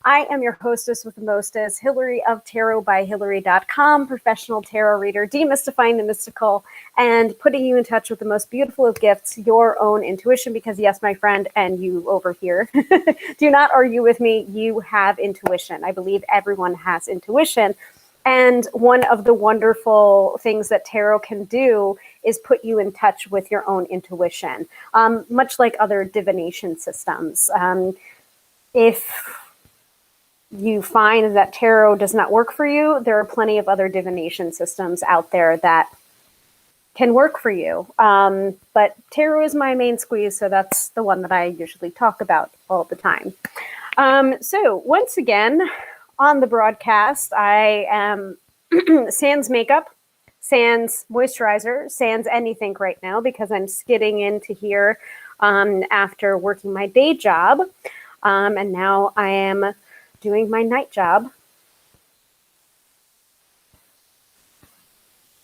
I am your hostess with the mostest, Hilary of tarotbyhilary.com, professional tarot reader, demystifying the mystical and putting you in touch with the most beautiful of gifts, your own intuition, because yes, my friend, and you over here, do not argue with me, you have intuition. I believe everyone has intuition. And one of the wonderful things that tarot can do is put you in touch with your own intuition, much like other divination systems. If you find that tarot does not work for you, there are plenty of other divination systems out there that can work for you. But tarot is my main squeeze, so that's the one that I usually talk about all the time. So once again, on the broadcast, I am sans makeup, sans moisturizer, sans anything right now because I'm skidding into here after working my day job. And now I am doing my night job,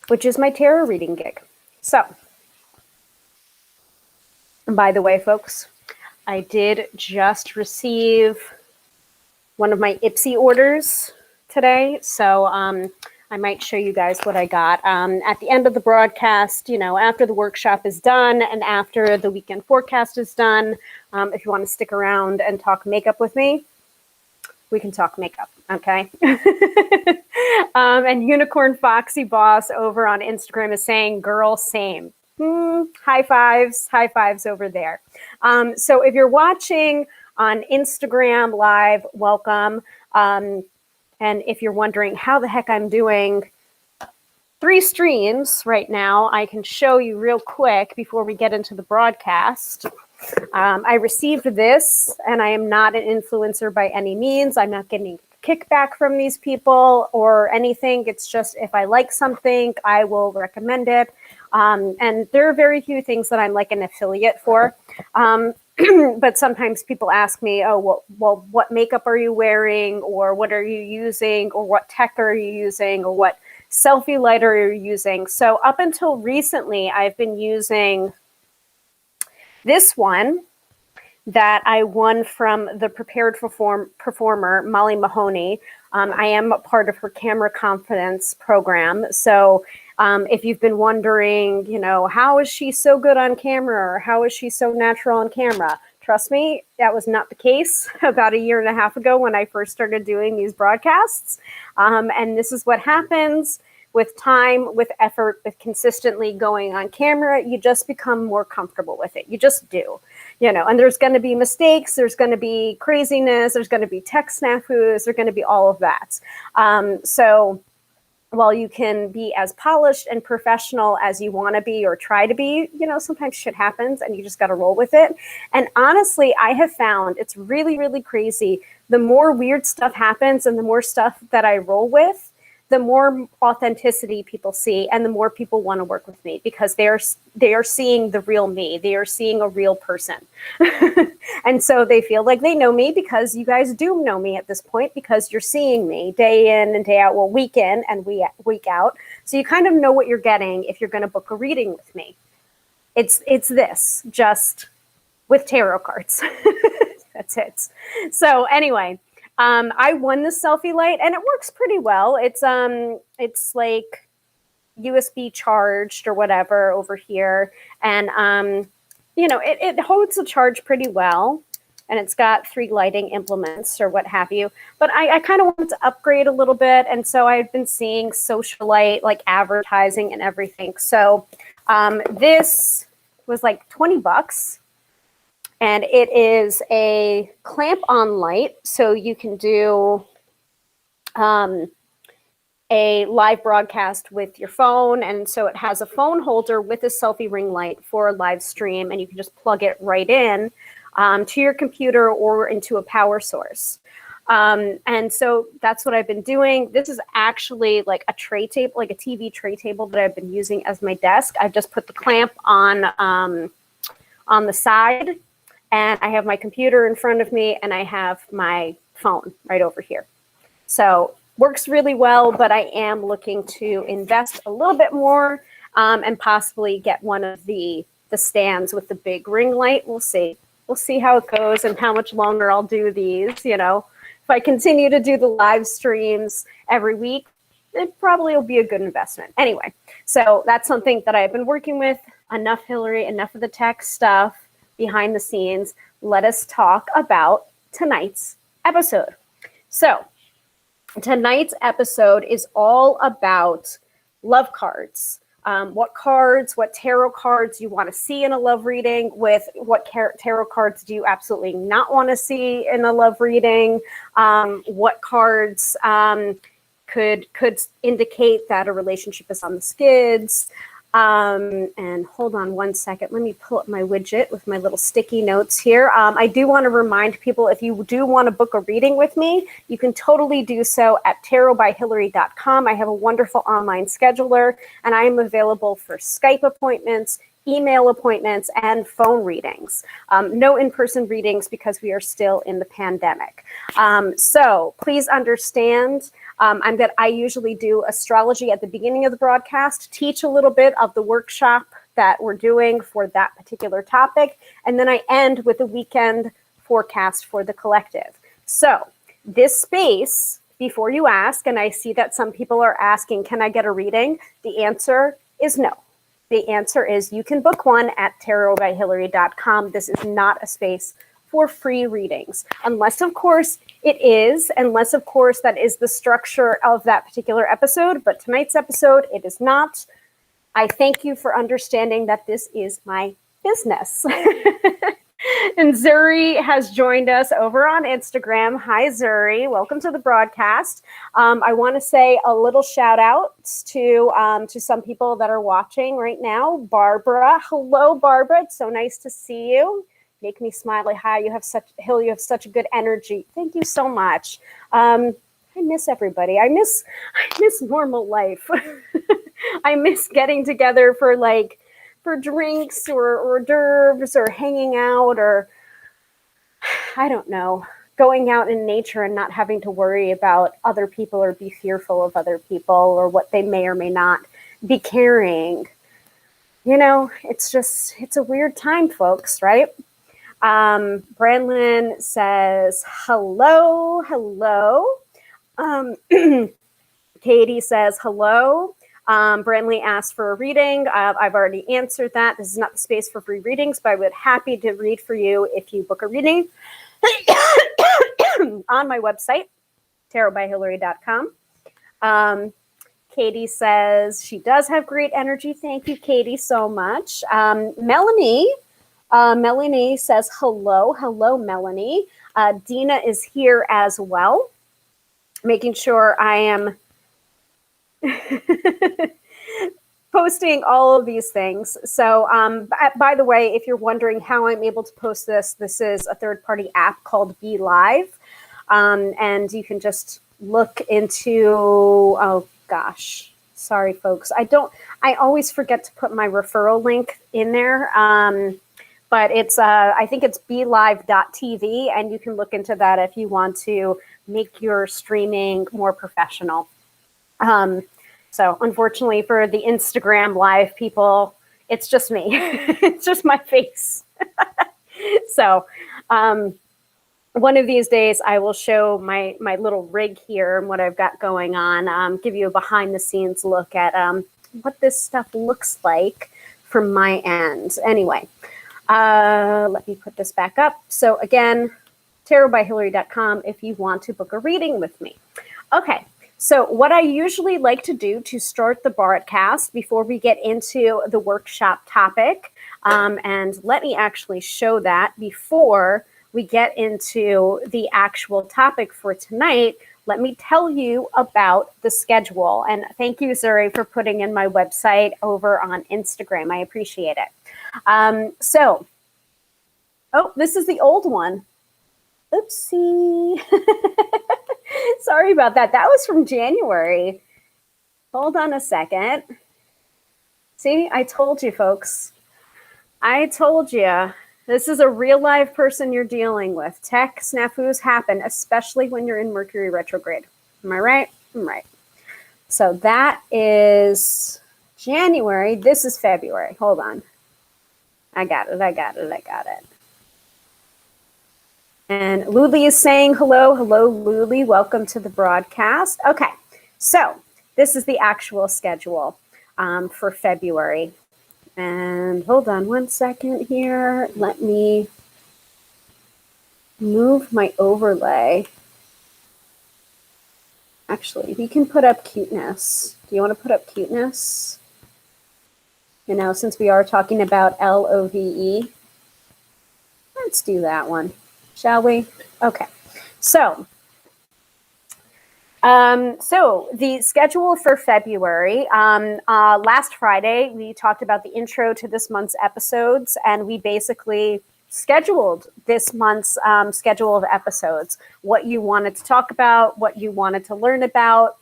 which is my tarot reading gig. So, by the way, folks, I did just receive one of my Ipsy orders today. So I might show you guys what I got. At the end of the broadcast, you know, after the workshop is done and after the weekend forecast is done, if you want to stick around and talk makeup with me, we can talk makeup, okay? And Unicorn Foxy Boss over on Instagram is saying, girl, same. High fives over there. So if you're watching on Instagram Live, welcome. And if you're wondering how the heck I'm doing 3 streams right now, I can show you real quick before we get into the broadcast. I received this, and I am not an influencer by any means. I'm not getting kickback from these people or anything. It's just if I like something, I will recommend it. And there are very few things that I'm like an affiliate for. But sometimes people ask me, oh, well, what makeup are you wearing? Or what are you using? Or what tech are you using? Or what selfie light are you using? So up until recently, I've been using this one that I won from the Prepared performer, Molly Mahoney. I am a part of her Camera Confidence program. So if you've been wondering, you know, how is she so good on camera or how is she so natural on camera? Trust me, that was not the case about 1.5 years ago when I first started doing these broadcasts. And this is what happens with time, with effort, with consistently going on camera. You just become more comfortable with it. You just do, you know, and there's going to be mistakes. There's going to be craziness. There's going to be tech snafus. There's going to be all of that. So while you can be as polished and professional as you want to be or try to be, you know, sometimes shit happens and you just got to roll with it. And honestly, I have found it's really, really crazy. The more weird stuff happens and the more stuff that I roll with, the more authenticity people see and the more people want to work with me because they are seeing the real me. They are seeing a real person. And so they feel like they know me because you guys do know me at this point because you're seeing me day in and day out, well, week in and week out. So you kind of know what you're getting if you're going to book a reading with me. It's this, just with tarot cards. That's it. So anyway, I won the selfie light and it works pretty well. It's like USB charged or whatever over here. And, you know, it holds the charge pretty well. And it's got 3 lighting implements or what have you. But I kind of wanted to upgrade a little bit. And so I've been seeing socialite, like advertising and everything. So this was like $20. And it is a clamp-on light, so you can do a live broadcast with your phone. And so it has a phone holder with a selfie ring light for a live stream, and you can just plug it right in to your computer or into a power source. And so that's what I've been doing. This is actually like a tray table, like a TV tray table that I've been using as my desk. I've just put the clamp on the side. And I have my computer in front of me and I have my phone right over here. So works really well, but I am looking to invest a little bit more and possibly get one of the stands with the big ring light. We'll see. We'll see how it goes and how much longer I'll do these, you know. If if I continue to do the live streams every week, it probably will be a good investment. Anyway, so that's something that I've been working with. Enough, Hilary, enough of the tech stuff behind the scenes. Let us talk about tonight's episode. So tonight's episode is all about love cards. What cards, what tarot cards you want to see in a love reading, with what tarot cards do you absolutely not want to see in a love reading, what cards could indicate that a relationship is on the skids. And hold on one second. Let me pull up my widget with my little sticky notes here. I do want to remind people, if you do want to book a reading with me, you can totally do so at tarotbyhilary.com. I have a wonderful online scheduler, and I am available for Skype appointments, email appointments, and phone readings. No in-person readings because we are still in the pandemic. So please understand that I usually do astrology at the beginning of the broadcast, teach a little bit of the workshop that we're doing for that particular topic, and then I end with a weekend forecast for the collective. So this space, before you ask, and I see that some people are asking, can I get a reading? The answer is no. The answer is you can book one at tarotbyhilary.com. This is not a space for free readings, unless of course that is the structure of that particular episode. But tonight's episode, it is not. I thank you for understanding that this is my business. And Zuri has joined us over on Instagram. Hi, Zuri. Welcome to the broadcast. I want to say a little shout out to some people that are watching right now. Barbara. Hello, Barbara. It's so nice to see you. Make me smile. Hi, you have such a good energy. Thank you so much. I miss everybody. I miss normal life. I miss getting together for drinks or hors d'oeuvres or hanging out, or I don't know, going out in nature and not having to worry about other people or be fearful of other people or what they may or may not be carrying. You know, it's a weird time, folks, right? Brandlin says, hello. Katie says, hello. Brandley asked for a reading. I've already answered that. This is not the space for free readings, but I would happy to read for you if you book a reading on my website, tarotbyhilary.com. Katie says she does have great energy. Thank you, Katie, so much. Melanie says hello. Hello, Melanie. Dina is here as well, making sure I am posting all of these things. So by the way, if you're wondering how I'm able to post this is a third-party app called Be Live. And you can just look into, oh gosh, sorry folks. I always forget to put my referral link in there. But it's, I think it's BeLive.tv, and you can look into that if you want to make your streaming more professional. So unfortunately for the Instagram live people, it's just me. It's just my face. So one of these days I will show my little rig here and what I've got going on, give you a behind the scenes look at what this stuff looks like from my end. Anyway. Let me put this back up. So again, tarotbyhilary.com if you want to book a reading with me. Okay, so what I usually like to do to start the broadcast before we get into the workshop topic, and let me actually show that before we get into the actual topic for tonight, let me tell you about the schedule. And thank you, Zuri, for putting in my website over on Instagram. I appreciate it. Oh, this is the old one. Oopsie. Sorry about that. That was from January. Hold on a second. See, I told you, folks. I told you. This is a real live person you're dealing with. Tech snafus happen, especially when you're in Mercury retrograde. Am I right? I'm right. So that is January. This is February. Hold on. I got it. And Luli is saying hello. Hello, Luli. Welcome to the broadcast. Okay, so this is the actual schedule for February. And hold on one second here. Let me move my overlay. Actually, we can put up cuteness. Do you want to put up cuteness? You know, since we are talking about LOVE, let's do that one, shall we? Okay, so the schedule for February, last Friday, we talked about the intro to this month's episodes, and we basically scheduled this month's schedule of episodes, what you wanted to talk about, what you wanted to learn about,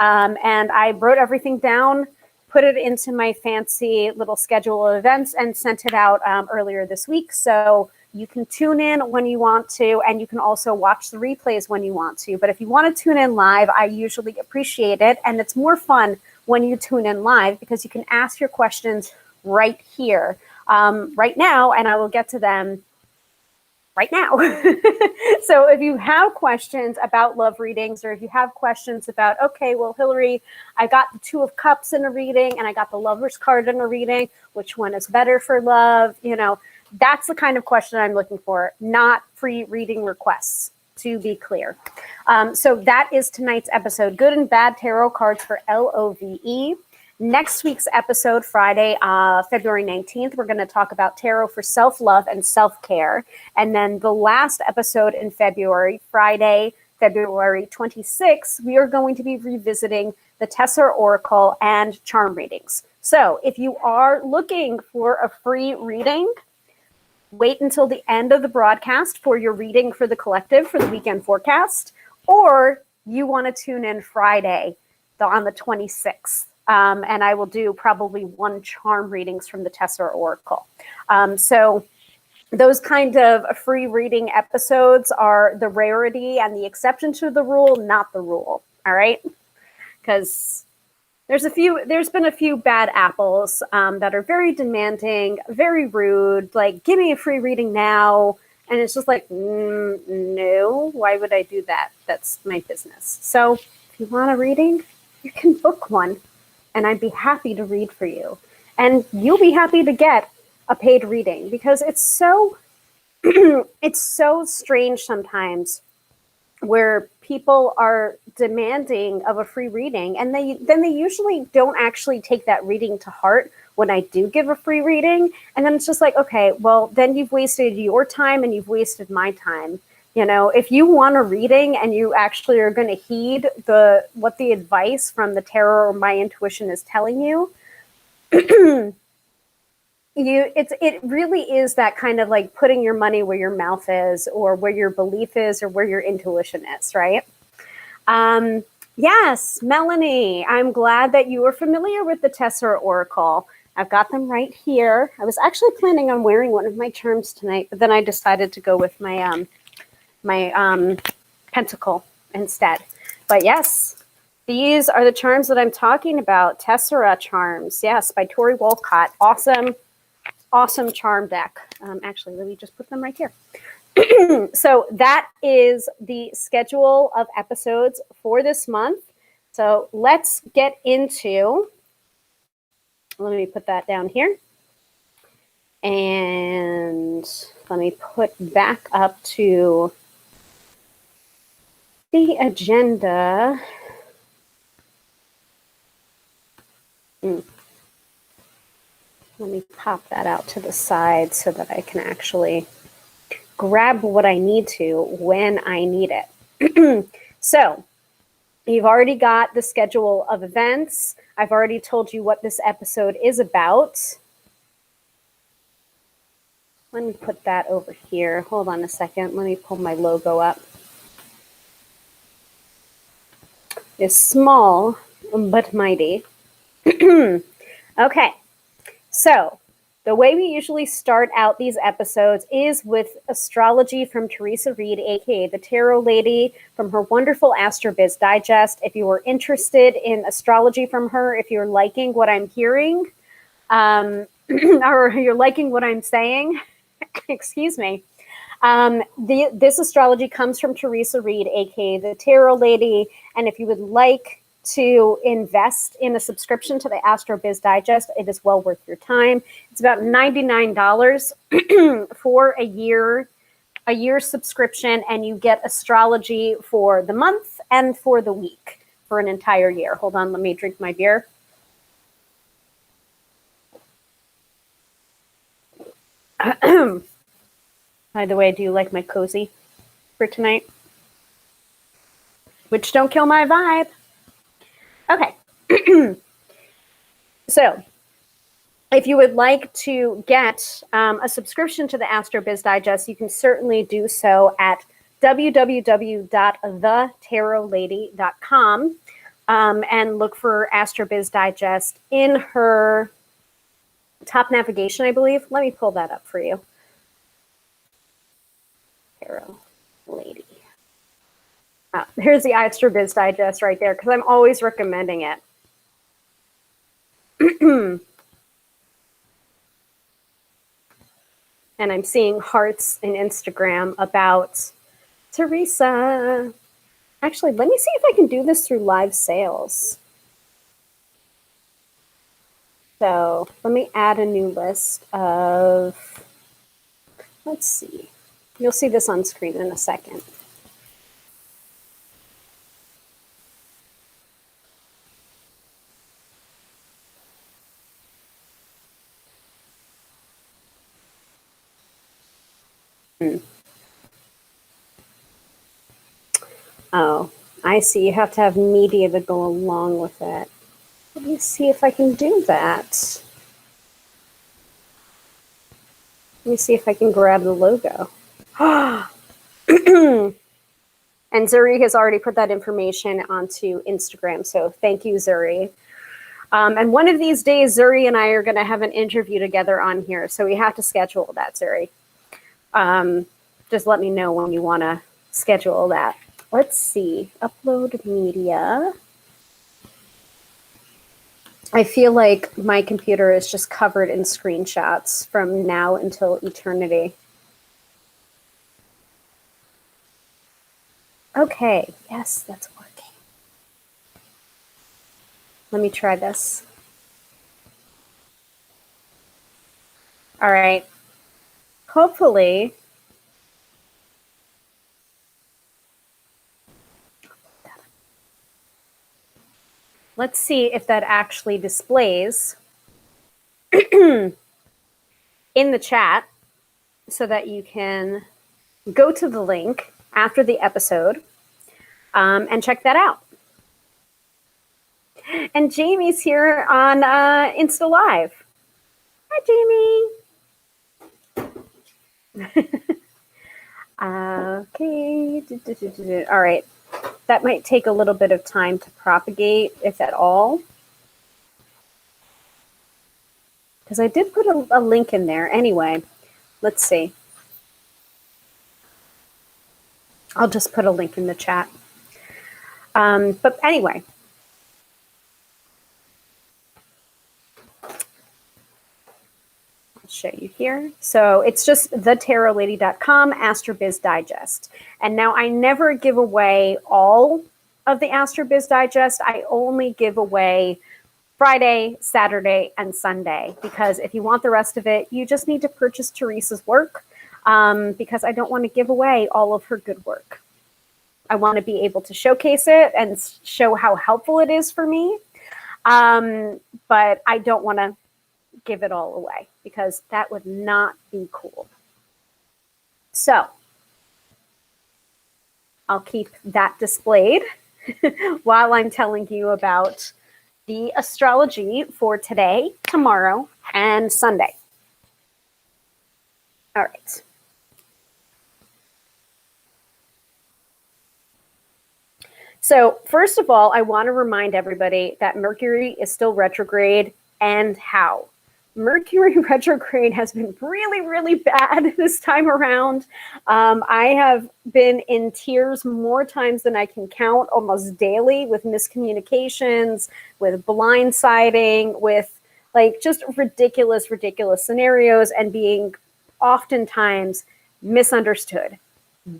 and I wrote everything down, put it into my fancy little schedule of events, and sent it out earlier this week. So you can tune in when you want to, and you can also watch the replays when you want to. But if you want to tune in live, I usually appreciate it. And it's more fun when you tune in live because you can ask your questions right here, right now, and I will get to them right now. So if you have questions about love readings, or if you have questions about, okay, well, Hilary, I got the Two of Cups in a reading and I got the Lover's card in a reading, which one is better for love? You know, that's the kind of question I'm looking for, not free reading requests, to be clear. So that is tonight's episode, Good and Bad Tarot Cards for LOVE. Next week's episode, Friday, February 19th, we're going to talk about tarot for self-love and self-care. And then the last episode in February, Friday, February 26th, we are going to be revisiting the Tesseract Oracle and charm readings. So if you are looking for a free reading, wait until the end of the broadcast for your reading for the collective for the weekend forecast, or you want to tune in Friday on the 26th. And I will do probably one charm readings from the Tesseract Oracle. So those kind of free reading episodes are the rarity and the exception to the rule, not the rule. All right? Because there's been a few bad apples that are very demanding, very rude, like, give me a free reading now. And it's just like, no, why would I do that? That's my business. So if you want a reading, you can book one, and I'd be happy to read for you. And you'll be happy to get a paid reading, because it's so, it's so strange sometimes where people are demanding of a free reading, and then they usually don't actually take that reading to heart when I do give a free reading. And then it's just like, okay, well, then you've wasted your time and you've wasted my time. You know, if you want a reading and you actually are going to heed what the advice from the tarot or my intuition is telling you, it really is that kind of like putting your money where your mouth is, or where your belief is, or where your intuition is, right? Yes, Melanie, I'm glad that you are familiar with the Tesseract Oracle. I've got them right here. I was actually planning on wearing one of my charms tonight, but then I decided to go with my pentacle instead. But yes, these are the charms that I'm talking about. Tesseract charms, yes, by Tori Wolcott. Awesome charm deck. Actually, let me just put them right here. So that is the schedule of episodes for this month. So let's get into, let me put that down here. And let me put back up to the agenda. Let me pop that out to the side so that I can actually grab what I need to when I need it. So you've already got the schedule of events. I've already told you what this episode is about. Let me put that over here. Hold on a second. Let me pull my logo up. It's small, but mighty. Okay. So the way we usually start out these episodes is with astrology from Teresa Reed, aka the Tarot Lady, from her wonderful AstroBiz Digest. If you are interested in astrology from her, if you're liking what I'm hearing, or you're liking what I'm saying, excuse me, This astrology comes from Teresa Reed, aka the Tarot Lady. And if you would like to invest in a subscription to the Astro Biz Digest, it is well worth your time. It's about $99 for a year subscription, and you get astrology for the month and for the week for an entire year. Hold on, let me drink my beer. By the way, do you like my cozy for tonight? Which don't kill my vibe. Okay. So, if you would like to get a subscription to the Astro Biz Digest, you can certainly do so at www.thetarotlady.com and look for Astro Biz Digest in her top navigation, I believe. Let me pull that up for you. Tarot Lady. Oh, here's the Astro Biz Digest right there, because I'm always recommending it. And I'm seeing hearts in Instagram about Teresa. Actually, let me see if I can do this through live sales. So let me add a new list of, let's see. You'll see this on screen in a second. Oh, I see. You have to have media to go along with it. Let me see if I can do that. Let me see if I can grab the logo. And Zuri has already put that information onto Instagram. So thank you, Zuri. And one of these days, Zuri and I are going to have an interview together on here. So we have to schedule that, Zuri. Just let me know when you want to schedule that. Let's see. Upload media. I feel like my computer is just covered in screenshots from now until eternity. Okay, yes, that's working. Let me try this. All right. Hopefully, let's see if that actually displays in the chat so that you can go to the link after the episode and check that out. And Jamie's here on Insta Live. Hi, Jamie. Okay. All right. That might take a little bit of time to propagate, if at all. Because I did put a link in there. Anyway, let's see. I'll just put a link in the chat. But anyway. I'll show you here. So it's just thetarotlady.com, AstroBiz Digest. And now I never give away all of the AstroBiz Digest. I only give away Friday, Saturday, and Sunday, because if you want the rest of it, you just need to purchase Teresa's work, because I don't want to give away all of her good work. I want to be able to showcase it and show how helpful it is for me, but I don't want to give it all away, because that would not be cool. So I'll keep that displayed while I'm telling you about the astrology for today, tomorrow, and Sunday. All right. So first of all, I want to remind everybody that Mercury is still retrograde, and how. Mercury retrograde has been really, really bad this time around. I have been in tears more times than I can count, almost daily, with miscommunications, with blindsiding, with like just ridiculous, ridiculous scenarios, and being oftentimes Misunderstood.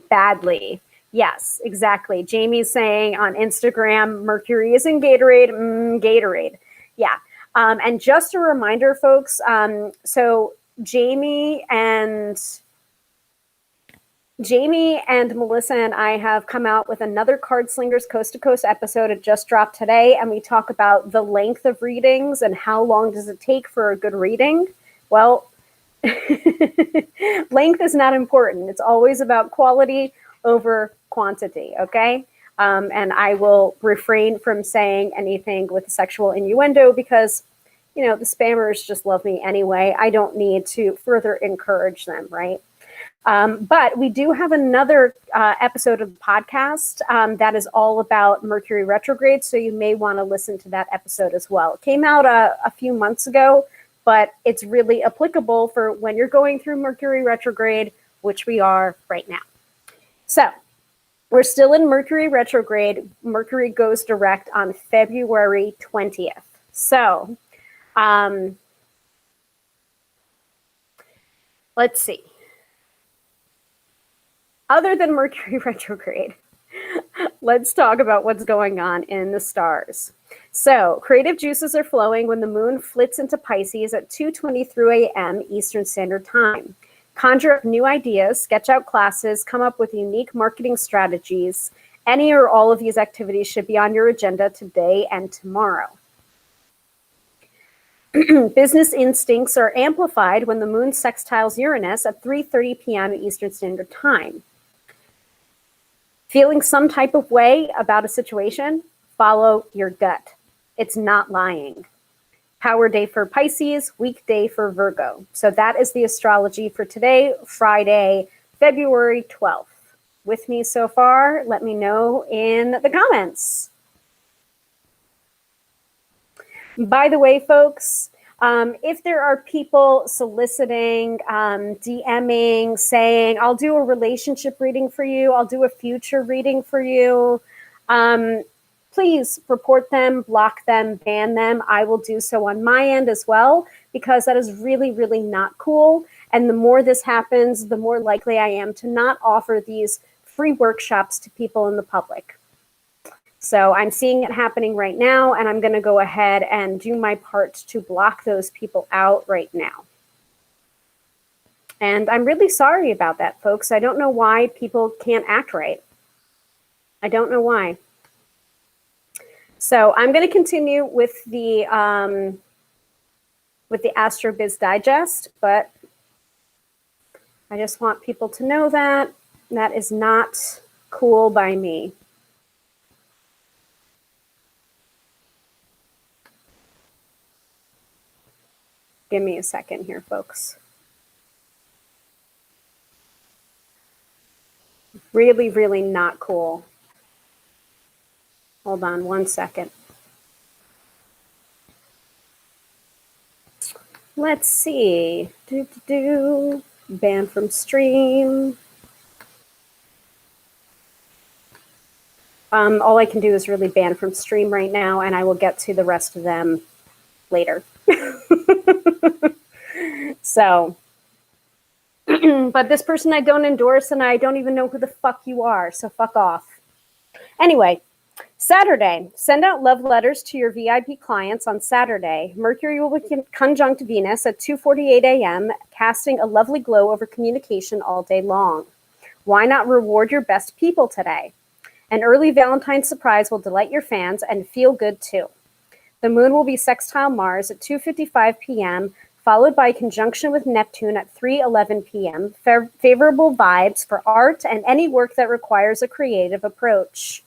Badly. Yes, exactly. Jamie's saying on Instagram, Mercury is in Gatorade. Gatorade. Yeah. And just a reminder, folks, so Jamie and Melissa and I have come out with another Card Slingers Coast to Coast episode. It just dropped today, and we talk about the length of readings and how long does it take for a good reading. Well, length is not important. It's always about quality over quantity, okay? And I will refrain from saying anything with sexual innuendo because, you know, the spammers just love me anyway. I don't need to further encourage them, right? But we do have another episode of the podcast that is all about Mercury retrograde, so you may want to listen to that episode as well. It came out a few months ago, but it's really applicable for when you're going through Mercury retrograde, which we are right now. So we're still in Mercury retrograde. Mercury goes direct on February 20th. So let's see. Other than Mercury retrograde, let's talk about what's going on in the stars. So creative juices are flowing when the moon flits into Pisces at 2:23 a.m. Eastern Standard Time. Conjure up new ideas, sketch out classes, come up with unique marketing strategies. Any or all of these activities should be on your agenda today and tomorrow. Business instincts are amplified when the moon sextiles Uranus at 3:30 p.m. Eastern Standard Time. Feeling some type of way about a situation, follow your gut. It's not lying. Power day for Pisces, weekday for Virgo. So that is the astrology for today, Friday, February 12th. With me so far? Let me know in the comments. By the way, folks, if there are people soliciting, DMing, saying, I'll do a relationship reading for you, I'll do a future reading for you, please report them, block them, ban them. I will do so on my end as well, because that is really, really not cool. And the more this happens, the more likely I am to not offer these free workshops to people in the public. So I'm seeing it happening right now, and I'm going to go ahead and do my part to block those people out right now. And I'm really sorry about that, folks. I don't know why people can't act right. I don't know why. So I'm going to continue with the AstroBiz Digest, but I just want people to know that that is not cool by me. Give me a second here, folks. Really, really not cool. Hold on one second. Let's see. Ban from stream. All I can do is really ban from stream right now, and I will get to the rest of them later. So, but this person I don't endorse, and I don't even know who the fuck you are, so fuck off. Anyway, Saturday, send out love letters to your VIP clients on Saturday. Mercury will be conjunct Venus at 2:48 a.m., casting a lovely glow over communication all day long. Why not reward your best people today? An early Valentine's surprise will delight your fans and feel good too. The moon will be sextile Mars at 2:55 p.m., followed by conjunction with Neptune at 3:11 p.m., favorable vibes for art and any work that requires a creative approach.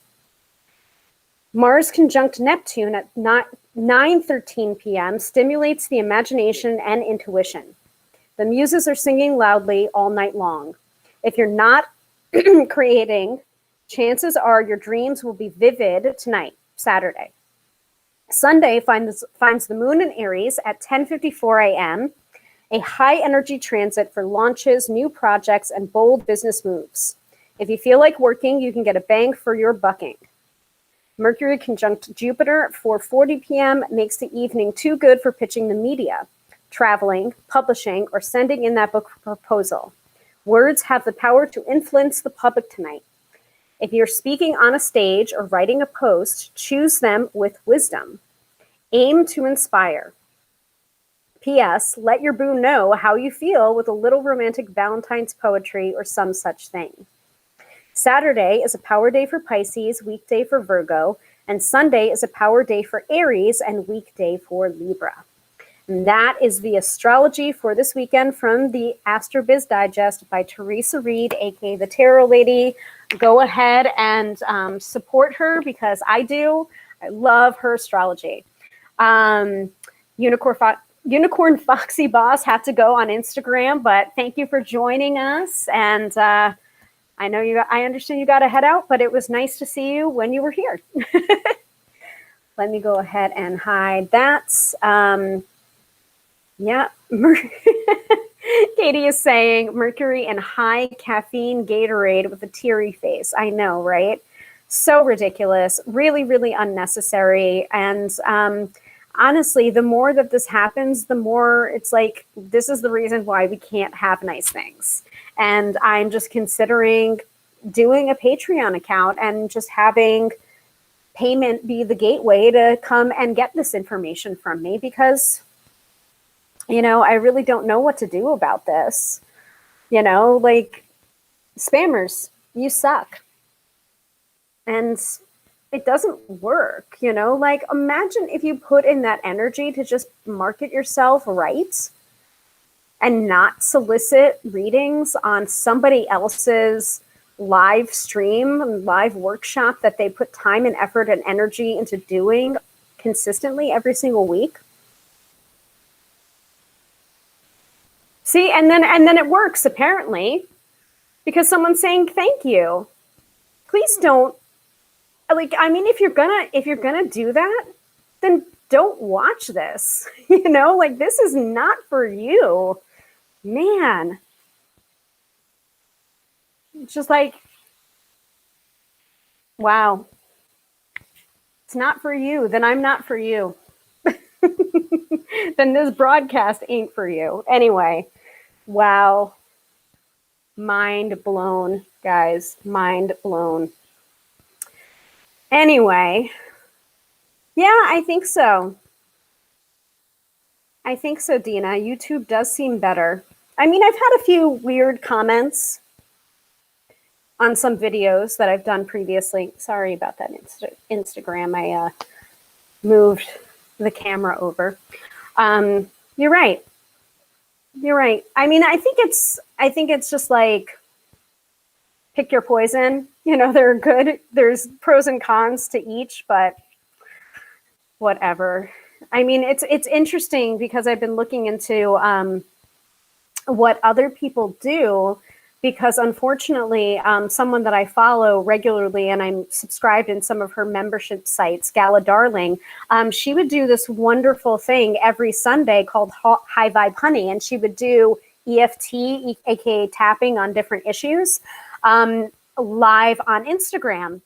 Mars conjunct Neptune at 9:13 p.m. stimulates the imagination and intuition. The muses are singing loudly all night long. If you're not creating, chances are your dreams will be vivid tonight, Saturday. Sunday finds the moon in Aries at 10:54 a.m., a high-energy transit for launches, new projects, and bold business moves. If you feel like working, you can get a bang for your bucking. Mercury conjunct Jupiter at 4:40 p.m. makes the evening too good for pitching the media, traveling, publishing, or sending in that book proposal. Words have the power to influence the public tonight. If you're speaking on a stage or writing a post, choose them with wisdom. Aim to inspire. P.S. Let your boo know how you feel with a little romantic Valentine's poetry or some such thing. Saturday is a power day for Pisces, weekday for Virgo, and Sunday is a power day for Aries and weekday for Libra. And that is the astrology for this weekend from the AstroBiz Digest by Teresa Reed, aka the Tarot Lady. Go ahead and support her because I do. I love her astrology. Unicorn Foxy Boss had to go on Instagram, but thank you for joining us. And I know I understand you got to head out, but it was nice to see you when you were here. Let me go ahead and hide that. Yeah. Katie is saying Mercury and high caffeine Gatorade with a teary face. I know, right? So ridiculous, really, really unnecessary. And honestly, the more that this happens, the more it's like, this is the reason why we can't have nice things. And I'm just considering doing a Patreon account and just having payment be the gateway to come and get this information from me because, you know, I really don't know what to do about this. You know, like, spammers, you suck. And it doesn't work, you know? Like, imagine if you put in that energy to just market yourself right and not solicit readings on somebody else's live stream, live workshop that they put time and effort and energy into doing consistently every single week. See, and then it works apparently because someone's saying thank you. Please don't, like, I mean, if you're gonna do that, then don't watch this. You know, like, this is not for you, man. It's just like, wow, it's not for you. Then I'm not for you. Then this broadcast ain't for you. Anyway, wow. Mind blown, guys. Mind blown. Anyway, yeah, I think so. I think so, Dina. YouTube does seem better. I mean, I've had a few weird comments on some videos that I've done previously. Sorry about that Instagram. I moved the camera over. You're right. You're right. I mean, I think it's just like, pick your poison. You know, they're good. There's pros and cons to each, but whatever. I mean, it's interesting because I've been looking into what other people do, because unfortunately, someone that I follow regularly and I'm subscribed in some of her membership sites, Gala Darling, she would do this wonderful thing every Sunday called High Vibe Honey, and she would do EFT, aka tapping on different issues, live on Instagram.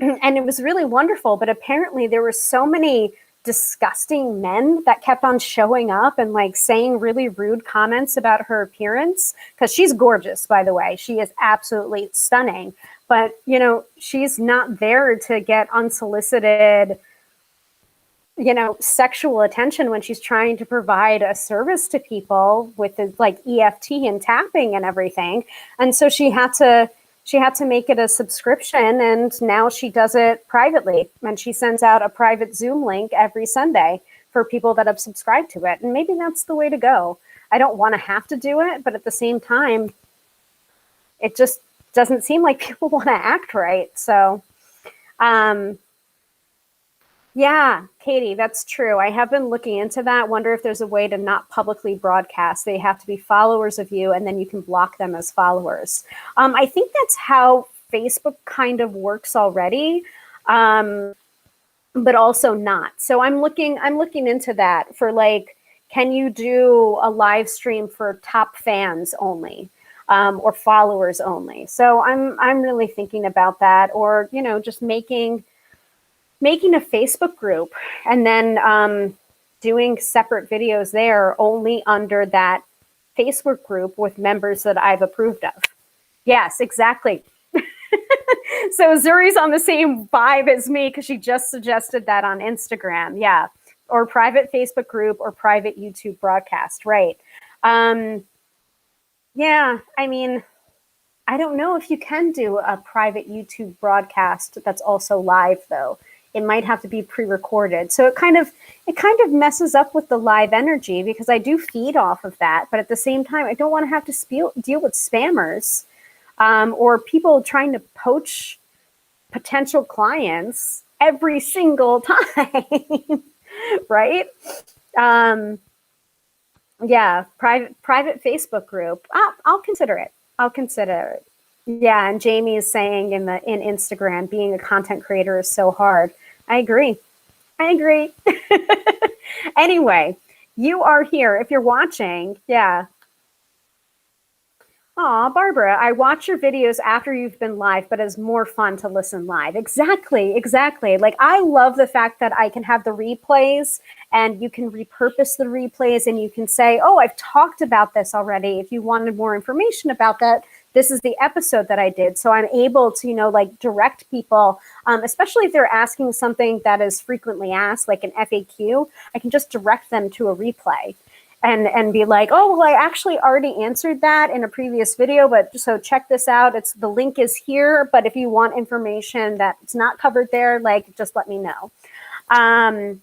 And it was really wonderful, but apparently there were so many disgusting men that kept on showing up and like saying really rude comments about her appearance, because she's gorgeous, by the way. She is absolutely stunning, but you know, she's not there to get unsolicited, you know, sexual attention when she's trying to provide a service to people with the, like, EFT and tapping and everything. And so she had to make it a subscription, and now she does it privately, and she sends out a private Zoom link every Sunday for people that have subscribed to it. And maybe that's the way to go. I don't want to have to do it, but at the same time, it just doesn't seem like people want to act right. So, yeah, Katie, that's true. I have been looking into that. Wonder if there's a way to not publicly broadcast. They have to be followers of you, and then you can block them as followers. I think that's how Facebook kind of works already, but also not. So I'm looking into that for, like, can you do a live stream for top fans only, or followers only? So I'm really thinking about that, or, you know, just making a Facebook group and then doing separate videos there only under that Facebook group with members that I've approved of. Yes, exactly. So Zuri's on the same vibe as me because she just suggested that on Instagram. Yeah. Or private Facebook group or private YouTube broadcast. Right. Yeah. I mean, I don't know if you can do a private YouTube broadcast that's also live though. It might have to be pre-recorded. So it kind of messes up with the live energy because I do feed off of that. But at the same time, I don't want to have to deal with spammers or people trying to poach potential clients every single time. Right? Yeah, private Facebook group. I'll consider it. I'll consider it. Yeah, and Jamie is saying in Instagram, being a content creator is so hard. I agree. Anyway, you are here. If you're watching, yeah. Aw, Barbara, I watch your videos after you've been live, but it's more fun to listen live. Exactly. Like, I love the fact that I can have the replays and you can repurpose the replays and you can say, oh, I've talked about this already. If you wanted more information about that, this is the episode that I did. So I'm able to, like direct people, especially if they're asking something that is frequently asked, like an FAQ, I can just direct them to a replay. And be like, oh, well, I actually already answered that in a previous video, but so check this out. The link is here, but if you want information that's not covered there, like, just let me know. And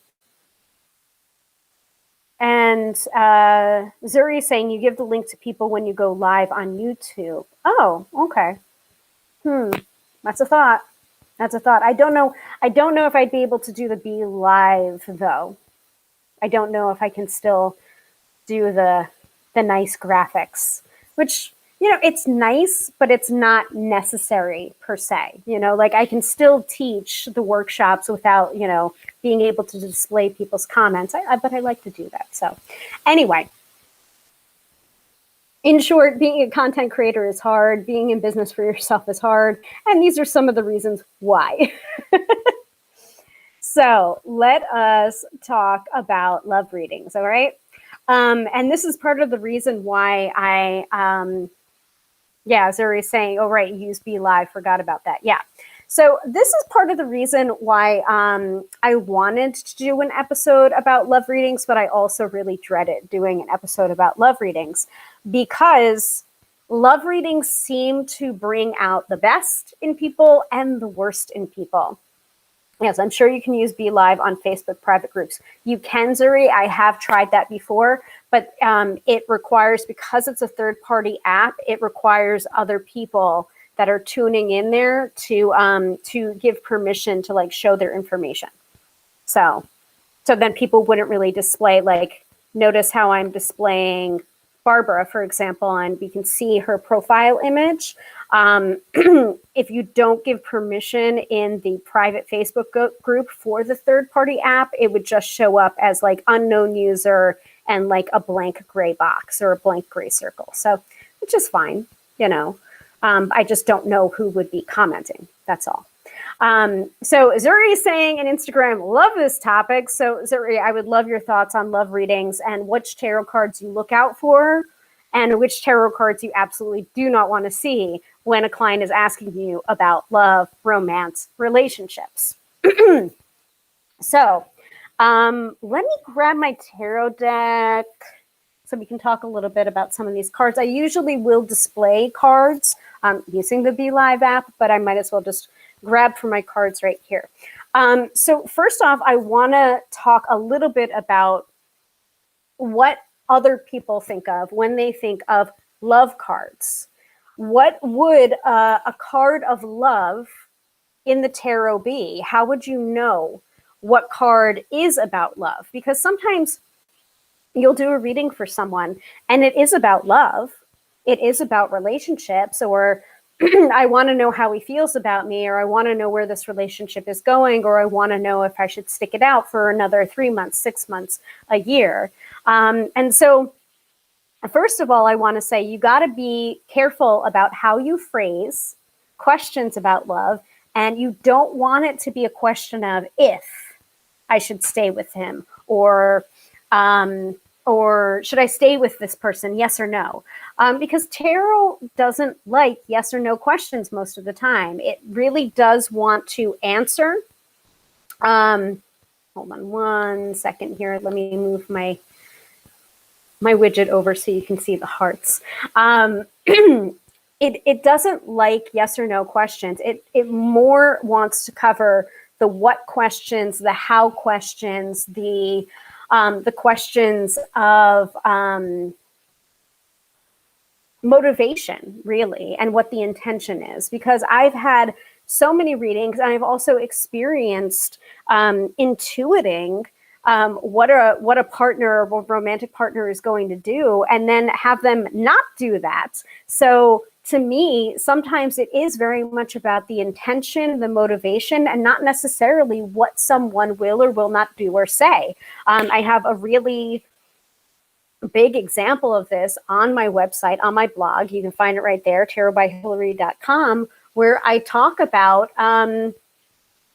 Zuri is saying you give the link to people when you go live on YouTube. Oh, okay. That's a thought. I don't know if I'd be able to do the Be Live though. I don't know if I can still do the nice graphics, which, it's nice, but it's not necessary per se. Like I can still teach the workshops without, being able to display people's comments. But I like to do that. So anyway, in short, being a content creator is hard. Being in business for yourself is hard. And these are some of the reasons why. So let us talk about love readings. All right. And this is part of the reason why Zuri's saying, oh, right, use Be Live, forgot about that. Yeah. So this is part of the reason why I wanted to do an episode about love readings, but I also really dreaded doing an episode about love readings because love readings seem to bring out the best in people and the worst in people. Yes, I'm sure you can use Be Live on Facebook private groups. You can, Zuri. I have tried that before, but it requires, because it's a third-party app, it requires other people that are tuning in there to give permission to like show their information. So then people wouldn't really display, like, notice how I'm displaying Barbara, for example, and we can see her profile image. If you don't give permission in the private Facebook group for the third-party app, it would just show up as like unknown user and like a blank gray box or a blank gray circle. So, which is fine, I just don't know who would be commenting. That's all. So Zuri is saying in Instagram, love this topic. So Zuri, I would love your thoughts on love readings and which tarot cards you look out for and which tarot cards you absolutely do not want to see when a client is asking you about love, romance, relationships. So let me grab my tarot deck so we can talk a little bit about some of these cards. I usually will display cards using the Be Live app, but I might as well just grab for my cards right here. So first off, I want to talk a little bit about what other people think of when they think of love cards. What would a card of love in the tarot be? How would you know what card is about love? Because sometimes you'll do a reading for someone and it is about love. It is about relationships, or I want to know how he feels about me, or I want to know where this relationship is going, or I want to know if I should stick it out for another 3 months, 6 months, a year. And so first of all, I want to say you got to be careful about how you phrase questions about love. And you don't want it to be a question of if I should stay with him, or or should I stay with this person? Yes or no? Because tarot doesn't like yes or no questions most of the time. It really does want to answer. Hold on one second here. Let me move my widget over so you can see the hearts. It doesn't like yes or no questions. It more wants to cover the what questions, the how questions, the questions of motivation, really, and what the intention is. Because I've had so many readings, and I've also experienced intuiting what a partner or romantic partner is going to do, and then have them not do that. So to me, sometimes it is very much about the intention, the motivation, and not necessarily what someone will or will not do or say. I have a really big example of this on my website, on my blog. You can find it right there, tarotbyhilary.com, where I talk about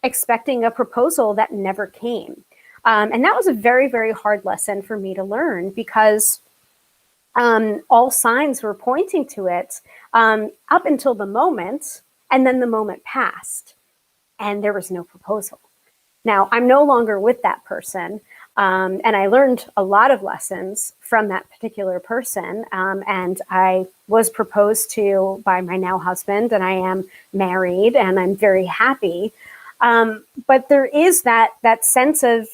expecting a proposal that never came. And that was a very, very hard lesson for me to learn, because all signs were pointing to it up until the moment, and then the moment passed and there was no proposal. Now, I'm no longer with that person, and I learned a lot of lessons from that particular person, and I was proposed to by my now husband, and I am married, and I'm very happy. But there is that sense of,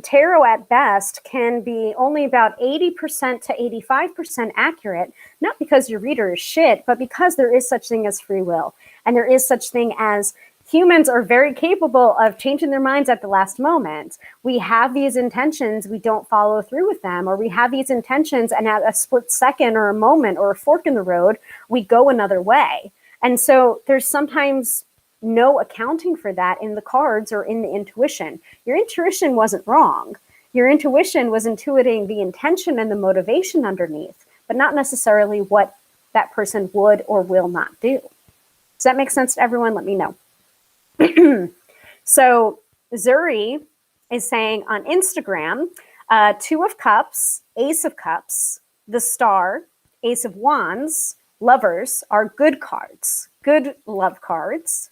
tarot at best can be only about 80% to 85% accurate, not because your reader is shit, but because there is such thing as free will. And there is such thing as humans are very capable of changing their minds at the last moment. We have these intentions, we don't follow through with them, or we have these intentions and at a split second or a moment or a fork in the road, we go another way. And so there's sometimes no accounting for that in the cards or in the intuition. Your intuition wasn't wrong. Your intuition was intuiting the intention and the motivation underneath, but not necessarily what that person would or will not do. Does that make sense to everyone? Let me know. So Zuri is saying on Instagram, Two of Cups, Ace of Cups, the Star, Ace of Wands, Lovers are good cards, good love cards.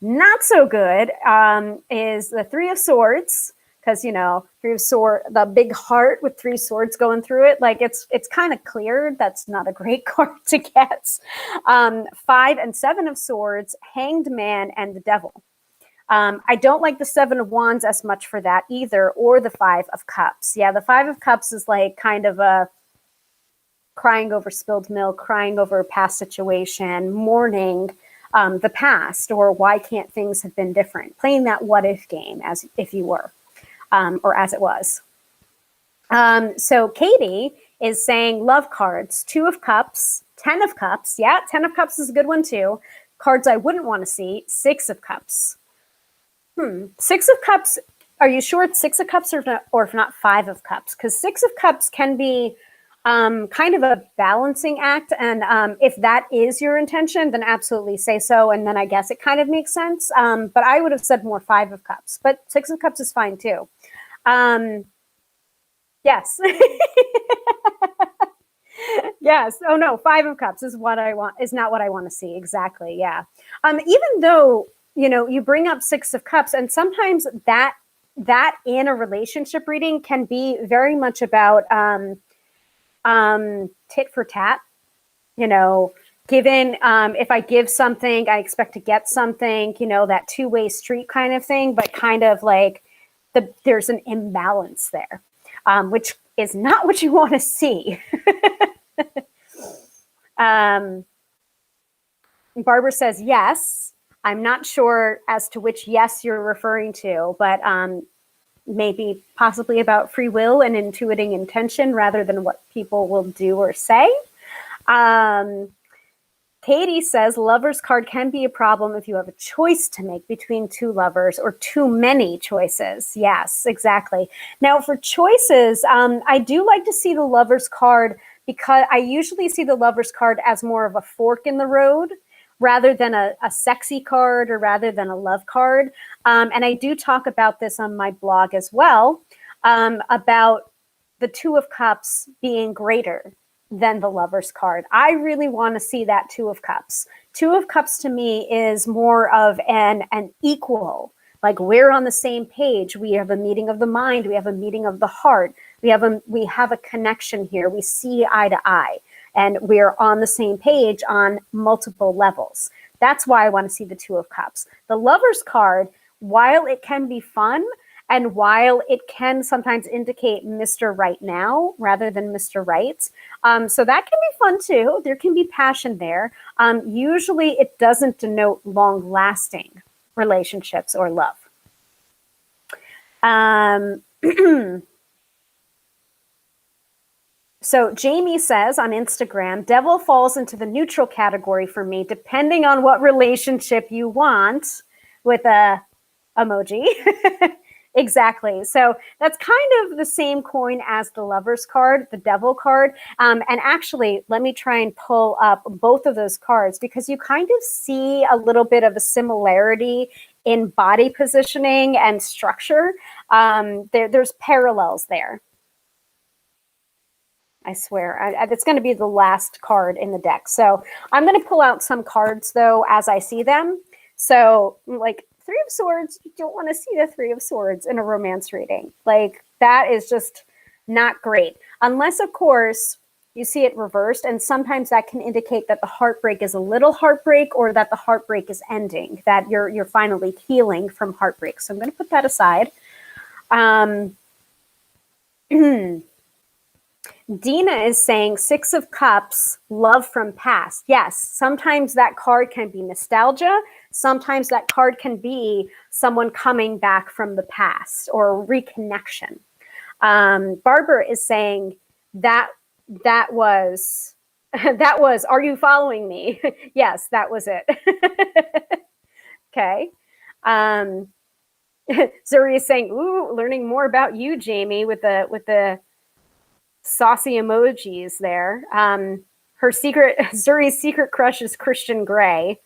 Not so good is the Three of Swords, because, Three of Swords, the big heart with three swords going through it, like it's kind of clear that's not a great card to get. 5 and 7 of Swords, Hanged Man, and the Devil. I don't like the 7 of Wands as much for that either, or the 5 of Cups. Yeah, the 5 of Cups is like kind of a crying over spilled milk, crying over a past situation, mourning the past, or why can't things have been different? Playing that what if game as if you were, or as it was. So Katie is saying love cards, 2 of Cups, 10 of Cups. Yeah, 10 of Cups is a good one too. Cards I wouldn't want to see, 6 of Cups. 6 of Cups, are you sure it's 6 of Cups or if not 5 of Cups? Because 6 of Cups can be kind of a balancing act. And if that is your intention, then absolutely say so. And then I guess it kind of makes sense. But I would have said more 5 of Cups, but 6 of Cups is fine too. Yes. Yes. Oh no, 5 of Cups is what I want, is not what I want to see. Exactly. Yeah. Even though, you bring up 6 of Cups, and sometimes that in a relationship reading can be very much about tit for tat, given if I give something, I expect to get something, that two-way street kind of thing, but kind of like there's an imbalance there, which is not what you want to see. Barbara says yes. I'm not sure as to which yes you're referring to, but maybe possibly about free will and intuiting intention rather than what people will do or say. Katie says Lover's card can be a problem if you have a choice to make between 2 lovers or too many choices. Yes, exactly. Now for choices, I do like to see the Lover's card, because I usually see the Lover's card as more of a fork in the road rather than a sexy card, or rather than a love card. And I do talk about this on my blog as well, about the Two of Cups being greater than the Lover's card. I really want to see that Two of Cups. Two of Cups to me is more of an equal, like we're on the same page. We have a meeting of the mind. We have a meeting of the heart. We have a connection here. We see eye to eye, and we're on the same page on multiple levels. That's why I want to see the Two of Cups. The Lover's card, while it can be fun, and while it can sometimes indicate Mr. Right Now rather than Mr. Right, so that can be fun too. There can be passion there. Usually it doesn't denote long-lasting relationships or love. So Jamie says on Instagram, devil falls into the neutral category for me, depending on what relationship you want, with a emoji. Exactly. So that's kind of the same coin as the Lover's card, the Devil card. And actually, let me try and pull up both of those cards, because you kind of see a little bit of a similarity in body positioning and structure. There's parallels there. I swear, it's going to be the last card in the deck. So I'm going to pull out some cards, though, as I see them. So, like, Three of Swords, you don't want to see the Three of Swords in a romance reading. Like, that is just not great. Unless, of course, you see it reversed, and sometimes that can indicate that the heartbreak is a little heartbreak, or that the heartbreak is ending, that you're finally healing from heartbreak. So I'm going to put that aside. Dina is saying Six of Cups, love from past. Yes, sometimes that card can be nostalgia. Sometimes that card can be someone coming back from the past or reconnection. Barbara is saying that was, are you following me? Yes, that was it. Okay. Zuri is saying, ooh, learning more about you, Jamie, with the saucy emojis there. Zuri's secret crush is Christian Grey.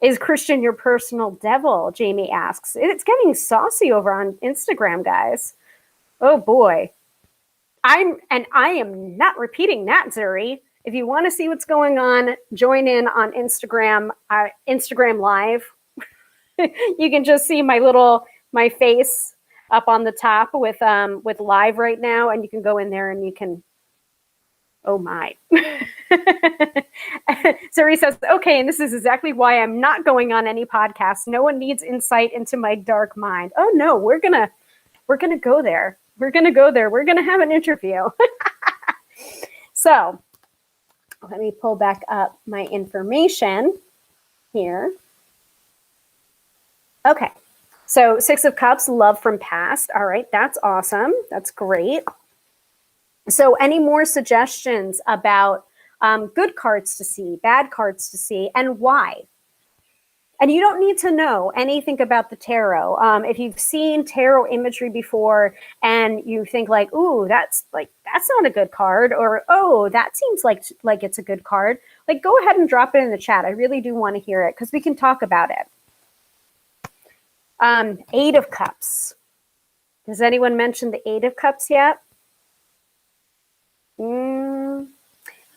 Is Christian your personal devil? Jamie asks. It's getting saucy over on Instagram, guys. Oh boy. I am not repeating that, Zuri. If you want to see what's going on, join in on Instagram, Instagram Live. You can just see my face up on the top with live right now, and you can go in there and you can, oh my. Zuri says, okay, and this is exactly why I'm not going on any podcasts. No one needs insight into my dark mind. Oh no, we're gonna go there. We're gonna go there. We're gonna have an interview. So let me pull back up my information here. Okay. So Six of Cups, love from past. All right, that's awesome. That's great. So any more suggestions about good cards to see, bad cards to see, and why? And you don't need to know anything about the tarot. If you've seen tarot imagery before and you think like, ooh, that's not a good card, or oh, that seems like it's a good card, like go ahead and drop it in the chat. I really do want to hear it because we can talk about it. Eight of Cups. Has anyone mentioned the Eight of Cups yet?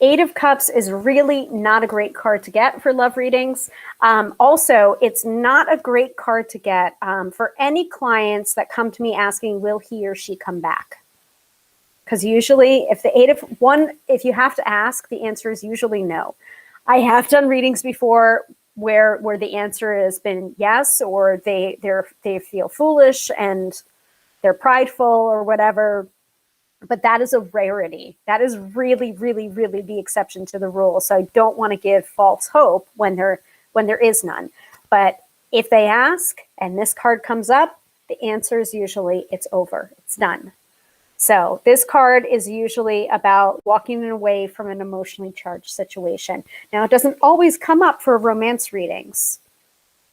Eight of Cups is really not a great card to get for love readings. Also, it's not a great card to get for any clients that come to me asking, will he or she come back? Because usually if you have to ask, the answer is usually no. I have done readings before where the answer has been yes, or they feel foolish and they're prideful or whatever. But that is a rarity. That is really, really, really the exception to the rule. So I don't want to give false hope when there is none. But if they ask and this card comes up, the answer is usually it's over. It's done. So this card is usually about walking away from an emotionally charged situation. Now, it doesn't always come up for romance readings.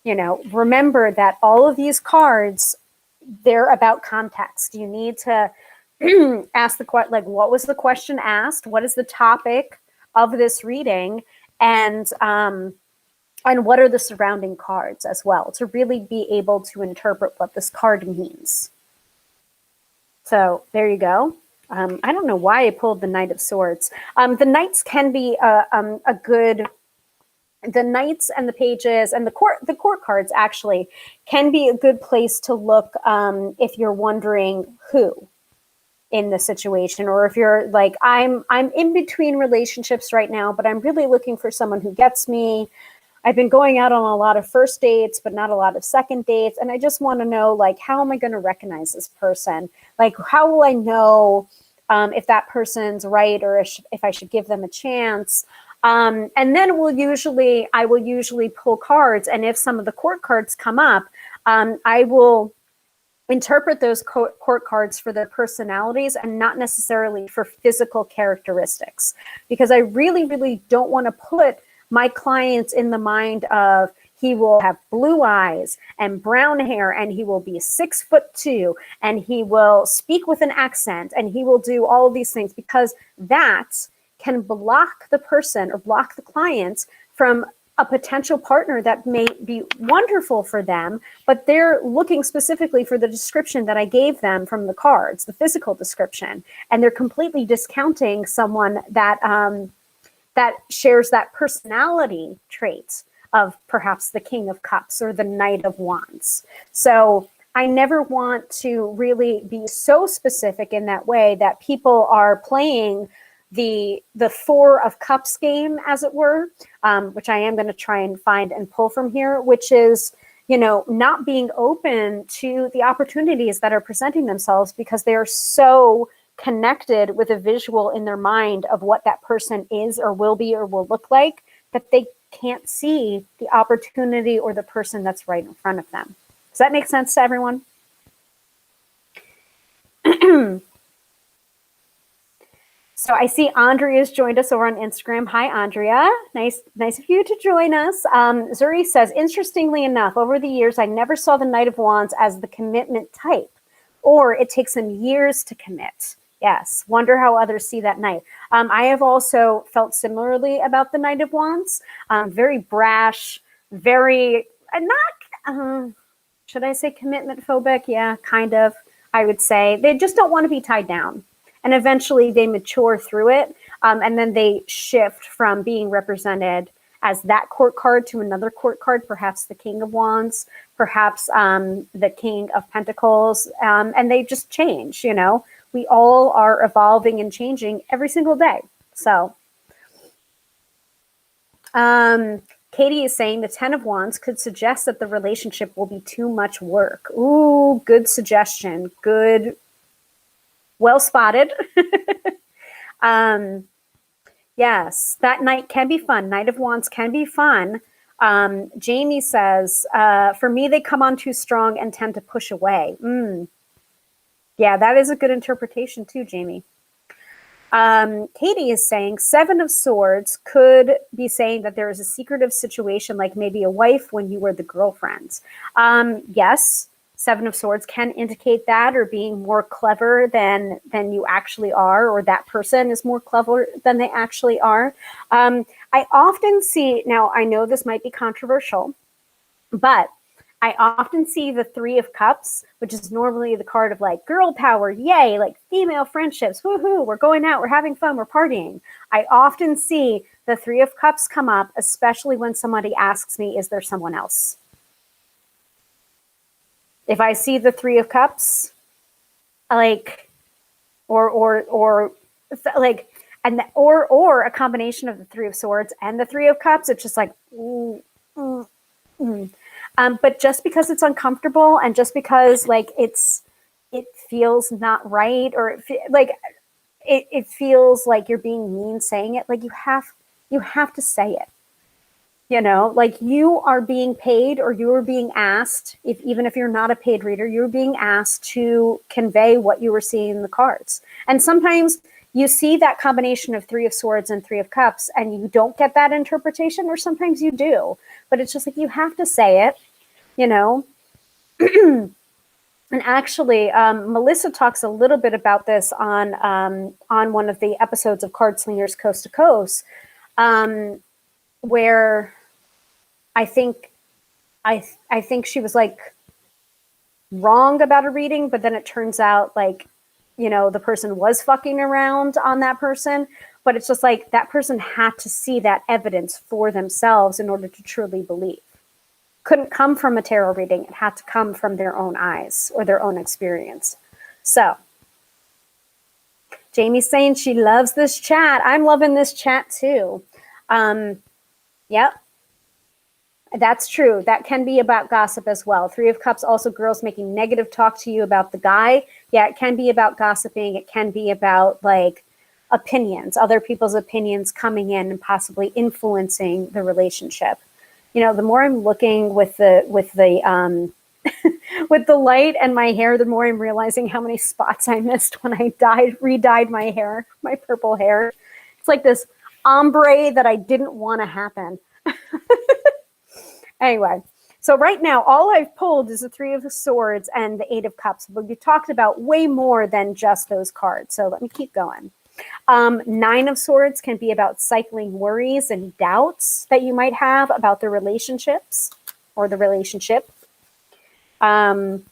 You know, remember that all of these cards, they're about context. You need to ask the question, like, what was the question asked? What is the topic of this reading? And what are the surrounding cards as well, to really be able to interpret what this card means. So there you go. I don't know why I pulled the Knight of Swords. The Knights can be a good. The Knights and the Pages and the court cards actually can be a good place to look if you're wondering who in the situation, or if you're like, I'm in between relationships right now, but I'm really looking for someone who gets me. I've been going out on a lot of first dates, but not a lot of second dates. And I just want to know, like, how am I going to recognize this person? Like, how will I know if that person's right, or if I should give them a chance? And then I will usually pull cards. And if some of the court cards come up, I will interpret those court cards for their personalities and not necessarily for physical characteristics, because I really, really don't want to put my clients in the mind of, he will have blue eyes and brown hair, and he will be 6'2", and he will speak with an accent, and he will do all of these things, because that can block the person or block the clients from a potential partner that may be wonderful for them, but they're looking specifically for the description that I gave them from the cards, the physical description, and they're completely discounting someone that that shares that personality trait of perhaps the King of Cups or the Knight of Wands. So I never want to really be so specific in that way that people are playing the Four of Cups game, as it were, which I am going to try and find and pull from here, which is, you know, not being open to the opportunities that are presenting themselves because they are so connected with a visual in their mind of what that person is or will be or will look like, that they can't see the opportunity or the person that's right in front of them. Does that make sense to everyone? So I see Andrea's joined us over on Instagram. Hi, Andrea. Nice of you to join us. Zuri says, interestingly enough, over the years, I never saw the Knight of Wands as the commitment type, or it takes them years to commit. Yes, wonder how others see that Knight. I have also felt similarly about the Knight of Wands. Very brash, very, not, should I say commitment phobic? Yeah, kind of, I would say. They just don't want to be tied down. And eventually they mature through it. And then they shift from being represented as that court card to another court card, perhaps the King of Wands, perhaps the King of Pentacles. And they just change, you know. We all are evolving and changing every single day. So Katie is saying the 10 of Wands could suggest that the relationship will be too much work. Ooh, good suggestion. Good. Well spotted. Yes, that night can be fun. Knight of Wands can be fun. Jamie says, for me, they come on too strong and tend to push away. Yeah, that is a good interpretation too, Jamie. Katie is saying 7 of Swords could be saying that there is a secretive situation, like maybe a wife when you were the girlfriends. Yes. 7 of Swords can indicate that, or being more clever than you actually are, or that person is more clever than they actually are. I often see, now I know this might be controversial, but I often see the 3 of Cups, which is normally the card of like girl power, yay, like female friendships, woohoo, we're going out, we're having fun, we're partying. I often see the 3 of Cups come up, especially when somebody asks me, is there someone else? If I see the 3 of Cups, like, or a combination of the 3 of Swords and the 3 of Cups, it's just like, but just because it's uncomfortable and just because like it feels not right, or it feels like you're being mean saying it, like you have to say it. You know, like you are being paid, or you are being asked, even if you're not a paid reader, you're being asked to convey what you were seeing in the cards. And sometimes you see that combination of 3 of Swords and 3 of Cups and you don't get that interpretation, or sometimes you do. But it's just like you have to say it, you know. And actually, Melissa talks a little bit about this on one of the episodes of Card Slingers Coast to Coast, where I think she was like wrong about a reading, but then it turns out like the person was fucking around on that person, but it's just like that person had to see that evidence for themselves in order to truly believe. Couldn't come from a tarot reading. It had to come from their own eyes or their own experience. So Jamie's saying she loves this chat. I'm loving this chat too. Yep. That's true. That can be about gossip as well. 3 of Cups, also girls making negative talk to you about the guy. Yeah, it can be about gossiping. It can be about like opinions, other people's opinions coming in and possibly influencing the relationship. The more I'm looking with the with the light and my hair, the more I'm realizing how many spots I missed when I re-dyed my hair, my purple hair. It's like this ombre that I didn't want to happen. Anyway, so right now, all I've pulled is the 3 of Swords and the 8 of Cups. But we talked about way more than just those cards. So let me keep going. 9 of Swords can be about cycling worries and doubts that you might have about the relationships or the relationship. We've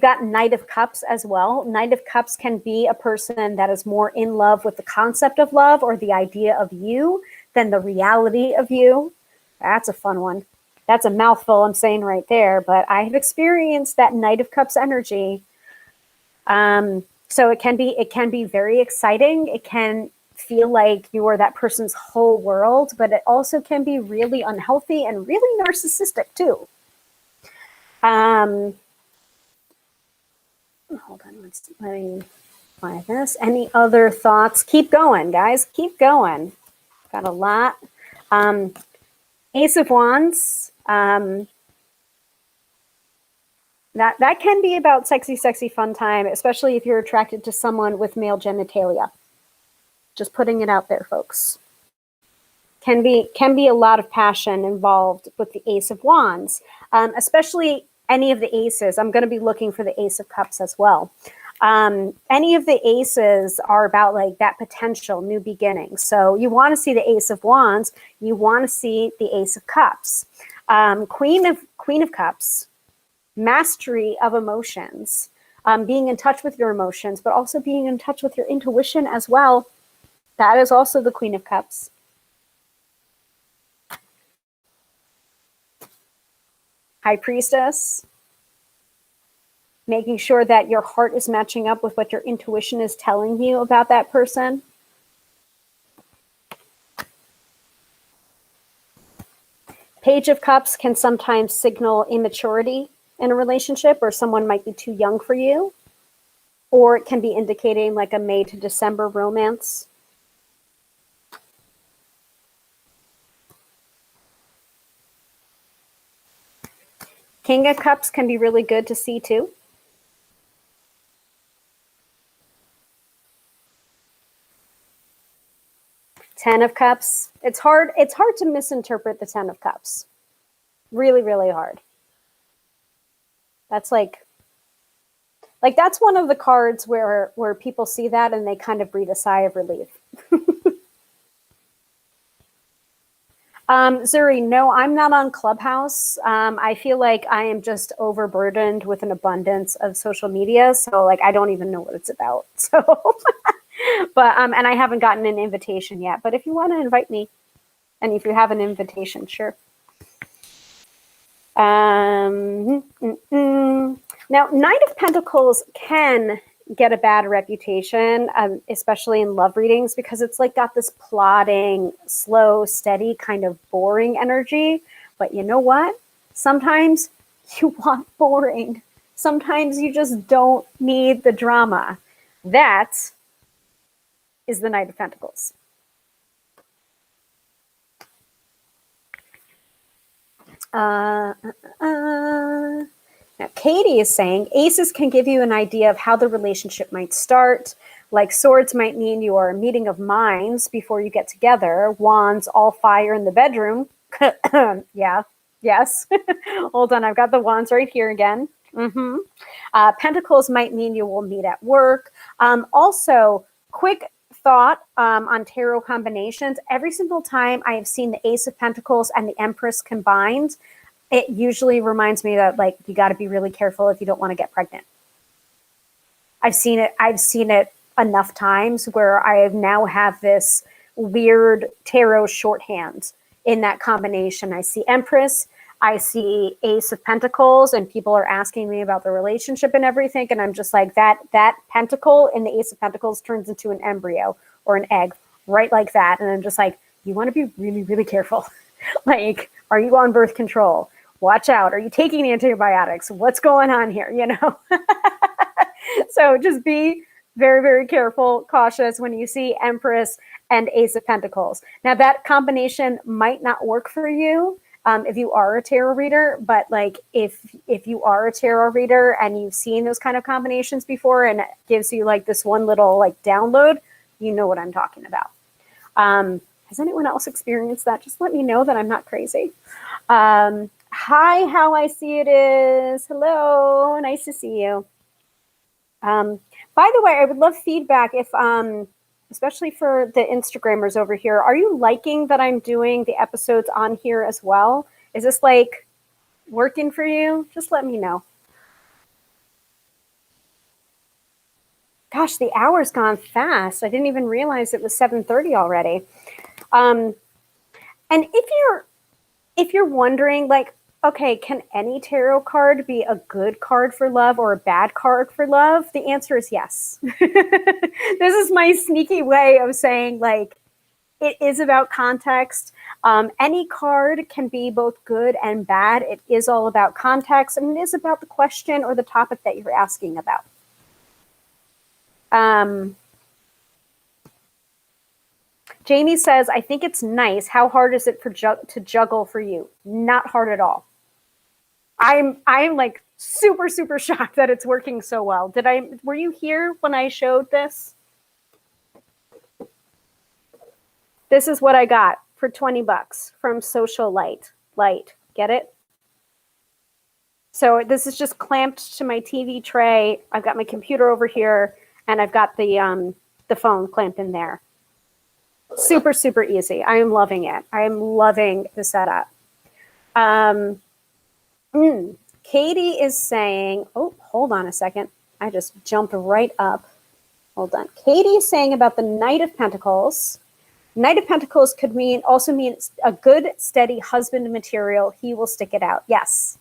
got Knight of Cups as well. Knight of Cups can be a person that is more in love with the concept of love or the idea of you than the reality of you. That's a fun one. That's a mouthful I'm saying right there, but I have experienced that Knight of Cups energy. So it can be very exciting. It can feel like you are that person's whole world, but it also can be really unhealthy and really narcissistic too. Hold on, let me find this. Any other thoughts? Keep going, guys. Keep going. Got a lot. Ace of Wands. That can be about sexy, sexy fun time, especially if you're attracted to someone with male genitalia. Just putting it out there, folks. Can be a lot of passion involved with the Ace of Wands, especially any of the aces. I'm going to be looking for the Ace of Cups as well. Any of the aces are about like that potential new beginning. So you want to see the Ace of Wands. You want to see the Ace of Cups. Queen of Cups, mastery of emotions, being in touch with your emotions, but also being in touch with your intuition as well. That is also the Queen of Cups. High Priestess, making sure that your heart is matching up with what your intuition is telling you about that person. Page of Cups can sometimes signal immaturity in a relationship, or someone might be too young for you, or it can be indicating like a May to December romance. King of Cups can be really good to see too. Ten of Cups. It's hard to misinterpret the Ten of Cups. Really, really hard. That's like that's one of the cards where people see that and they kind of breathe a sigh of relief. Zuri, no, I'm not on Clubhouse. I feel like I am just overburdened with an abundance of social media. So like, I don't even know what it's about. So, but, and I haven't gotten an invitation yet, but if you want to invite me and if you have an invitation, sure. Now, Knight of Pentacles can get a bad reputation, especially in love readings, because it's like got this plodding, slow, steady, kind of boring energy. But you know what? Sometimes you want boring. Sometimes you just don't need the drama. That is the Knight of Pentacles. Now, Katie is saying, aces can give you an idea of how the relationship might start. Like swords might mean you are a meeting of minds before you get together. Wands, all fire in the bedroom. Yeah, yes. Hold on, I've got the wands right here again. Pentacles might mean you will meet at work. Also, quick thought on tarot combinations. Every single time I have seen the Ace of Pentacles and the Empress combined, it usually reminds me that like you got to be really careful if you don't want to get pregnant. I've seen it enough times where I now have this weird tarot shorthand in that combination. I see Empress, I see Ace of Pentacles, and people are asking me about the relationship and everything, and I'm just like, that pentacle in the Ace of Pentacles turns into an embryo or an egg, right like that. And I'm just like, you want to be really, really careful. Like, are you on birth control? Watch out. Are you taking antibiotics? What's going on here? You know? So just be very, very careful, cautious when you see Empress and Ace of Pentacles. Now, that combination might not work for you if you are a tarot reader, but like if you are a tarot reader and you've seen those kind of combinations before and it gives you like this one little like download, you know what I'm talking about. Has anyone else experienced that? Just let me know that I'm not crazy. Hi, how I see it is. Hello, nice to see you. By the way, I would love feedback if, especially for the Instagrammers over here, are you liking that I'm doing the episodes on here as well? Is this like working for you? Just let me know. Gosh, the hour's gone fast. I didn't even realize it was 7:30 already. And if you're wondering, like, okay, can any tarot card be a good card for love or a bad card for love? The answer is yes. This is my sneaky way of saying, like, it is about context. Any card can be both good and bad. It is all about context, and it is about the question or the topic that you're asking about. Jamie says, I think it's nice. How hard is it to juggle for you? Not hard at all. I'm like super, super shocked that it's working so well. Were you here when I showed this? This is what I got for $20 from Social Light. Get it? So this is just clamped to my TV tray. I've got my computer over here, and I've got the phone clamped in there. Super, super easy. I am loving it. I am loving the setup. Katie is saying, oh, hold on a second. I just jumped right up. Hold on. Katie is saying about the Knight of Pentacles. Knight of Pentacles could also mean a good, steady husband material. He will stick it out. Yes,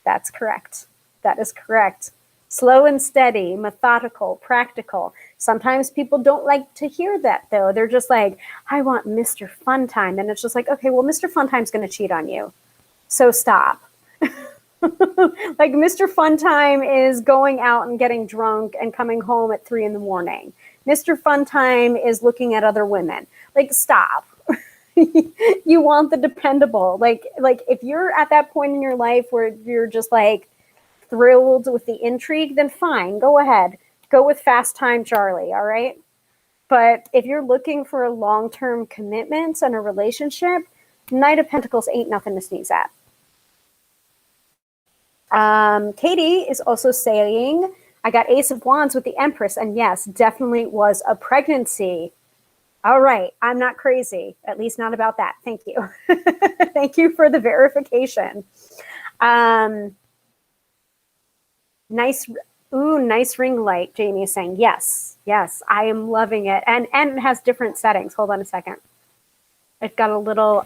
that's correct. That is correct. Slow and steady, methodical, practical. Sometimes people don't like to hear that, though. They're just like, I want Mr. Funtime. And it's just like, okay, well, Mr. Funtime's going to cheat on you. So stop. Like, Mr. Funtime is going out and getting drunk and coming home at 3 a.m. Mr. Funtime is looking at other women. Like, stop. You want the dependable. Like if you're at that point in your life where you're just like thrilled with the intrigue, then fine, go ahead. Go with Fast Time Charlie, all right? But if you're looking for a long-term commitment and a relationship, Knight of Pentacles ain't nothing to sneeze at. Katie is also saying, I got Ace of Wands with the Empress, and yes, definitely was a pregnancy. All right, I'm not crazy, at least not about that. Thank you. Thank you for the verification. Nice ring light, Jamie is saying. Yes, I am loving it. And it has different settings. Hold on a second. I've got a little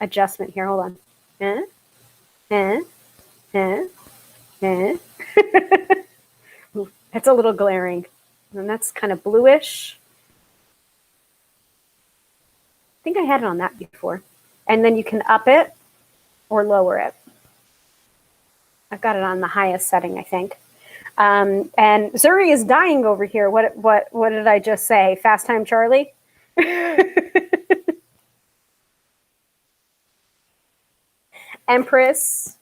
adjustment here. Hold on. That's a little glaring. And that's kind of bluish. I think I had it on that before. And then you can up it or lower it. I've got it on the highest setting, I think. And Zuri is dying over here. What did I just say? Fast Time Charlie? Empress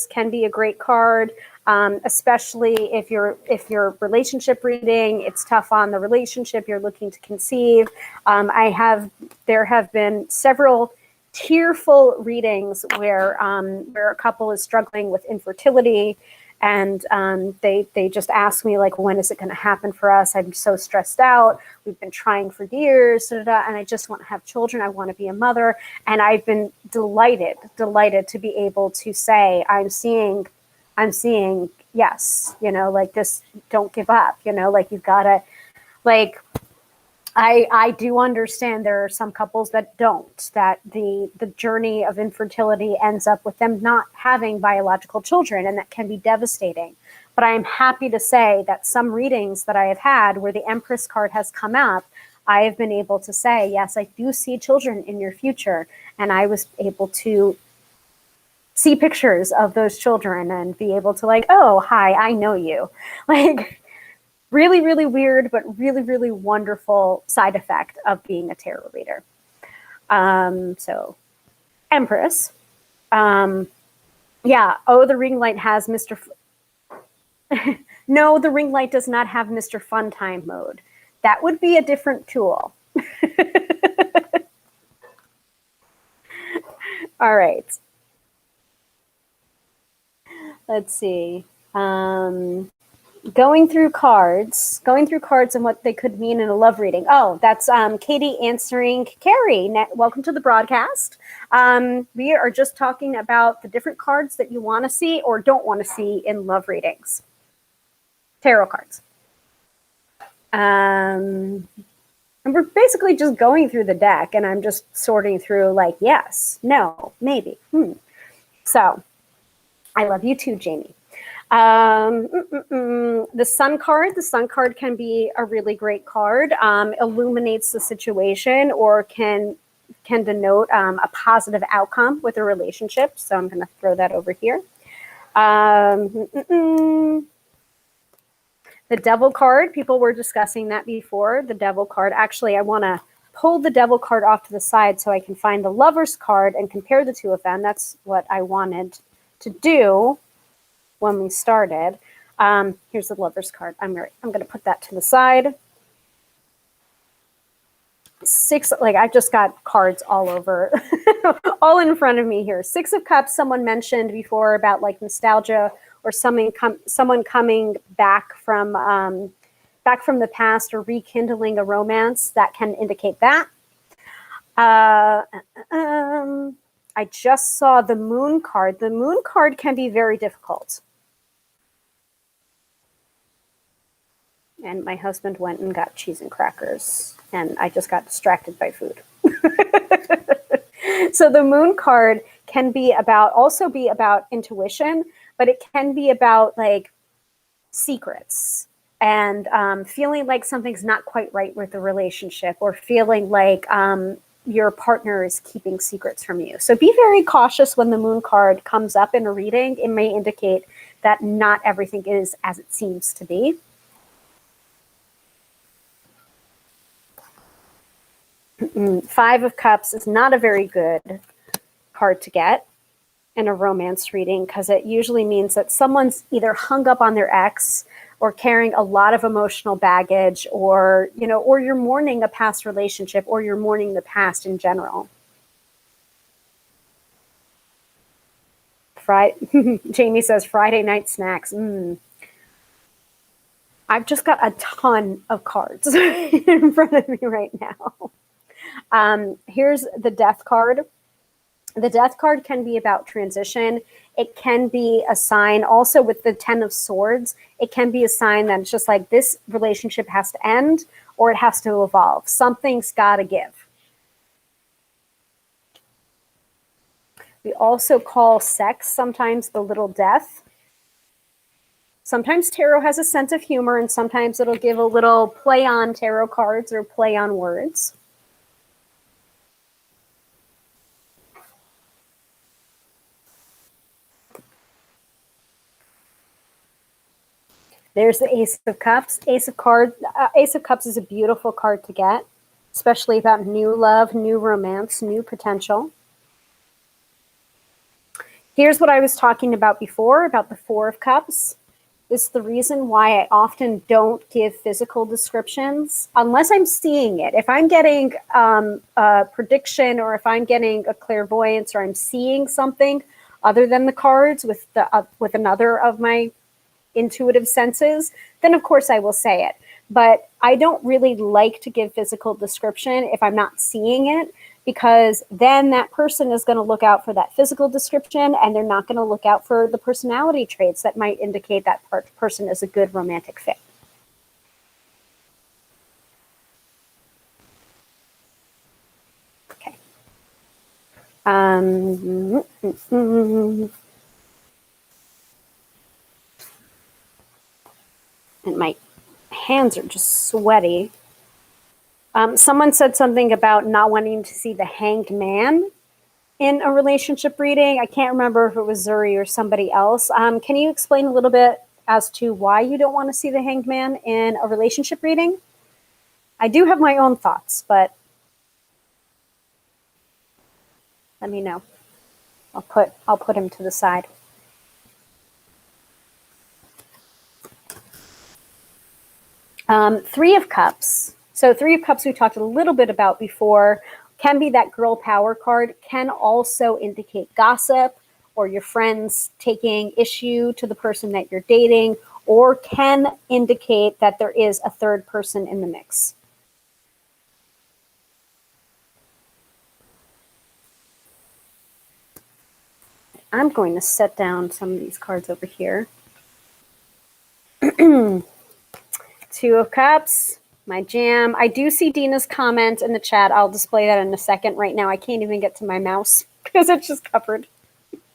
can be a great card, especially if you're relationship reading. It's tough on the relationship you're looking to conceive. There have been several tearful readings where a couple is struggling with infertility, and they just ask me, like, when is it going to happen for us? I'm so stressed out. We've been trying for years, and I just want to have children. I want to be a mother. And I've been delighted to be able to say, I'm seeing yes, like this, don't give up, like you've got to, like, I do understand there are some couples that don't, that the journey of infertility ends up with them not having biological children, and that can be devastating. But I am happy to say that some readings that I have had where the Empress card has come up, I have been able to say, yes, I do see children in your future. And I was able to see pictures of those children and be able to like, oh, hi, I know you. Like, really, really weird, but really, really wonderful side effect of being a tarot reader. So, Empress. Yeah. Oh, the ring light has Mr. No, the ring light does not have Mr. Fun Time mode. That would be a different tool. All right. Let's see. Going through cards and what they could mean in a love reading. Oh, that's Katie answering Carrie. Welcome to the broadcast. We are just talking about the different cards that you want to see or don't want to see in love readings. Tarot cards. And we're basically just going through the deck, and I'm just sorting through like, yes, no, maybe. So, I love you too, Jamie. The Sun card can be a really great card. Illuminates the situation or can denote a positive outcome with a relationship. So I'm going to throw that over here. The Devil card, people were discussing that before. The Devil card, actually, I want to pull the Devil card off to the side so I can find the Lover's card and compare the two of them. That's what I wanted to do when we started. Here's the Lover's card. I'm going to put that to the side. I've just got cards all over, all in front of me here. Six of Cups, someone mentioned before about like nostalgia or someone coming back from the past or rekindling a romance. That can indicate that. I just saw the Moon card. The Moon card can be very difficult. And my husband went and got cheese and crackers, and I just got distracted by food. So the Moon card can also be about intuition, but it can be about like secrets and feeling like something's not quite right with the relationship, or feeling like your partner is keeping secrets from you. So be very cautious when the Moon card comes up in a reading. It may indicate that not everything is as it seems to be. Five of Cups is not a very good card to get in a romance reading, because it usually means that someone's either hung up on their ex or carrying a lot of emotional baggage, or you're mourning a past relationship, or you're mourning the past in general. Jamie says Friday night snacks. I've just got a ton of cards in front of me right now. Here's the Death card. The Death card can be about transition. It can be a sign also with the Ten of Swords. It can be a sign that it's just like this relationship has to end or it has to evolve. Something's got to give. We also call sex sometimes the little death. Sometimes tarot has a sense of humor, and sometimes it'll give a little play on tarot cards or play on words. There's the Ace of Cups. Ace of Cups is a beautiful card to get, especially about new love, new romance, new potential. Here's what I was talking about before, about the Four of Cups. This is the reason why I often don't give physical descriptions unless I'm seeing it. If I'm getting a prediction, or if I'm getting a clairvoyance, or I'm seeing something other than the cards with another of my intuitive senses, then of course I will say it. But I don't really like to give physical description if I'm not seeing it, because then that person is going to look out for that physical description, and they're not going to look out for the personality traits that might indicate that person is a good romantic fit. Okay. And my hands are just sweaty. Someone said something about not wanting to see the hanged man in a relationship reading. I can't remember if it was Zuri or somebody else. Can you explain a little bit as to why you don't want to see the hanged man in a relationship reading? I do have my own thoughts, but let me know. I'll put him to the side. Three of Cups. So Three of Cups we talked a little bit about before, can be that girl power card, can also indicate gossip or your friends taking issue to the person that you're dating, or can indicate that there is a third person in the mix. I'm going to set down some of these cards over here. Two of Cups, my jam. I do see Dina's comment in the chat. I'll display that in a second. Right now, I can't even get to my mouse because it's just covered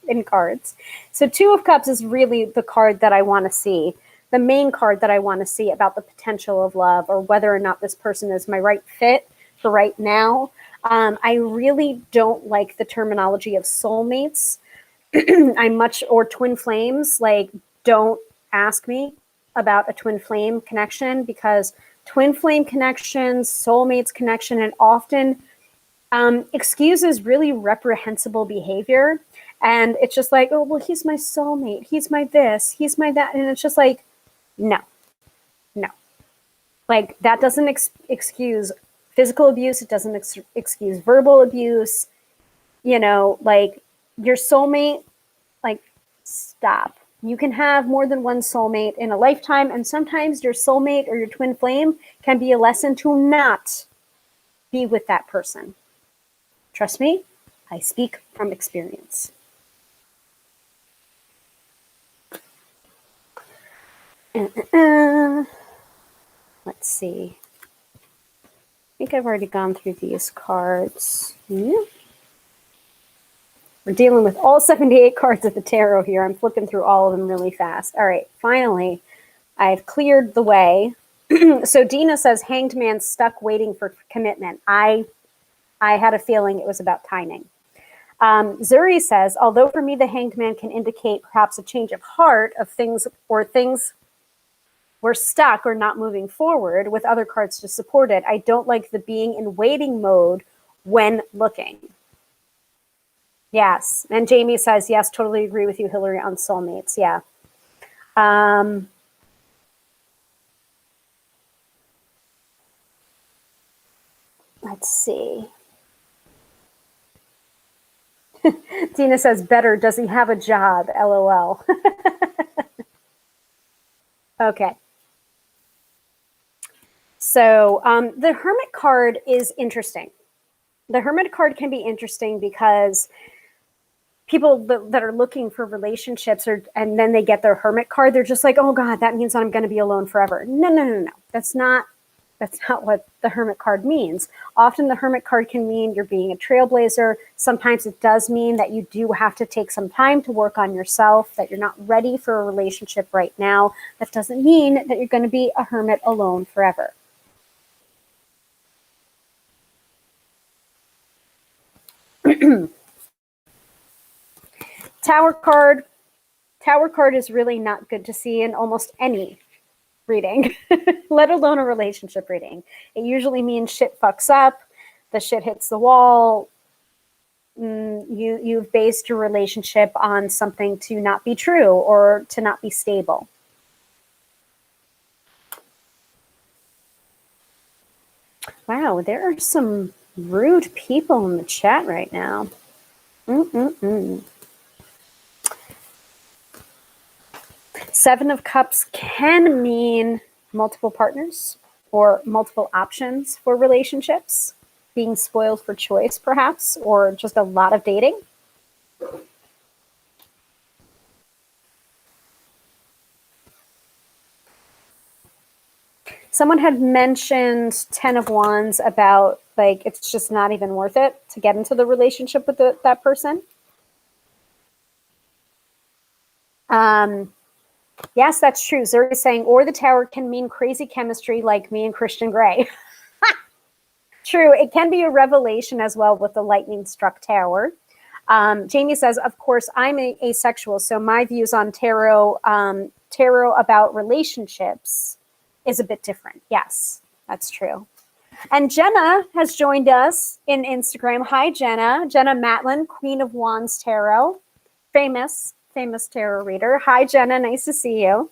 in cards. So Two of Cups is really the card that I want to see, the main card that I want to see about the potential of love, or whether or not this person is my right fit for right now. I really don't like the terminology of soulmates. Or twin flames. Like, don't ask me about a twin flame connection, because twin flame connections, soulmates connection, and often excuses really reprehensible behavior. And it's just like, oh, well, he's my soulmate. He's my this, he's my that. And it's just like, no. Like, that doesn't excuse physical abuse. It doesn't excuse verbal abuse. Like, your soulmate, like, stop. You can have more than one soulmate in a lifetime, and sometimes your soulmate or your twin flame can be a lesson to not be with that person. Trust me, I speak from experience. Let's see. I think I've already gone through these cards. Yeah. We're dealing with all 78 cards of the tarot here. I'm flipping through all of them really fast. All right, finally, I've cleared the way. So Dina says, hanged man stuck waiting for commitment. I had a feeling it was about timing. Zuri says, although for me the hanged man can indicate perhaps a change of heart of things were stuck or not moving forward, with other cards to support it, I don't like the being in waiting mode when looking. Yes. And Jamie says, yes, totally agree with you, Hilary, on soulmates. Yeah. Let's see. Tina says, better, does he have a job? LOL. Okay. So the Hermit card is interesting. The Hermit card can be interesting because people that are looking for relationships, and then they get their Hermit card, they're just like, oh God, that means I'm going to be alone forever. No. That's not what the Hermit card means. Often the Hermit card can mean you're being a trailblazer. Sometimes it does mean that you do have to take some time to work on yourself, that you're not ready for a relationship right now. That doesn't mean that you're going to be a hermit alone forever. Tower card. Tower card is really not good to see in almost any reading, let alone a relationship reading. It usually means shit fucks up, the shit hits the wall. You've based your relationship on something to not be true or to not be stable. Wow, there are some rude people in the chat right now. Seven of Cups can mean multiple partners or multiple options for relationships. being spoiled for choice, perhaps, or just a lot of dating. Someone had mentioned 10 of Wands about like it's just not even worth it to get into the relationship with that person. Yes, that's true. Zuri is saying, or the Tower can mean crazy chemistry like me and Christian Grey. True. It can be a revelation as well with the lightning struck Tower. Jamie says, of course, I'm asexual, so my views on tarot about relationships is a bit different. Yes, that's true. And Jenna has joined us in Instagram. Hi, Jenna. Jenna Matlin, Queen of Wands Tarot. Famous tarot reader. Hi, Jenna. Nice to see you.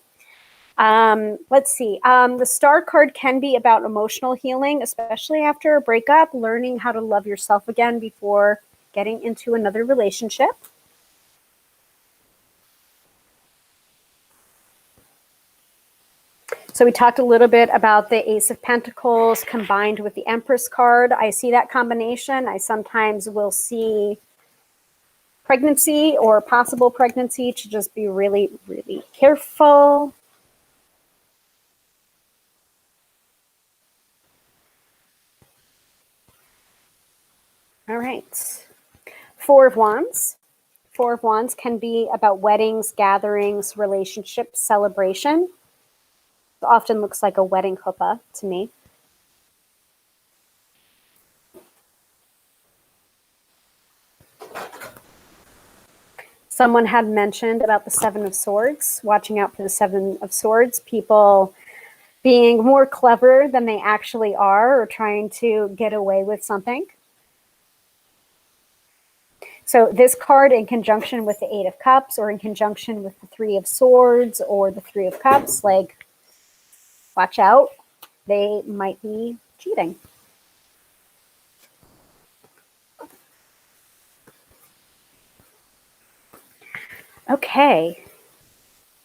Let's see. The Star card can be about emotional healing, especially after a breakup, learning how to love yourself again before getting into another relationship. So we talked a little bit about the Ace of Pentacles combined with the Empress card. I see that combination. I sometimes will see pregnancy or possible pregnancy, to just be really, really careful. All right. Four of Wands. Four of Wands can be about weddings, gatherings, relationships, celebration. It often looks like a wedding chuppah to me. Someone had mentioned about the Seven of Swords, watching out for the Seven of Swords, people being more clever than they actually are or trying to get away with something. So this card in conjunction with the Eight of Cups or in conjunction with the Three of Swords or the Three of Cups, like, watch out, they might be cheating. Okay,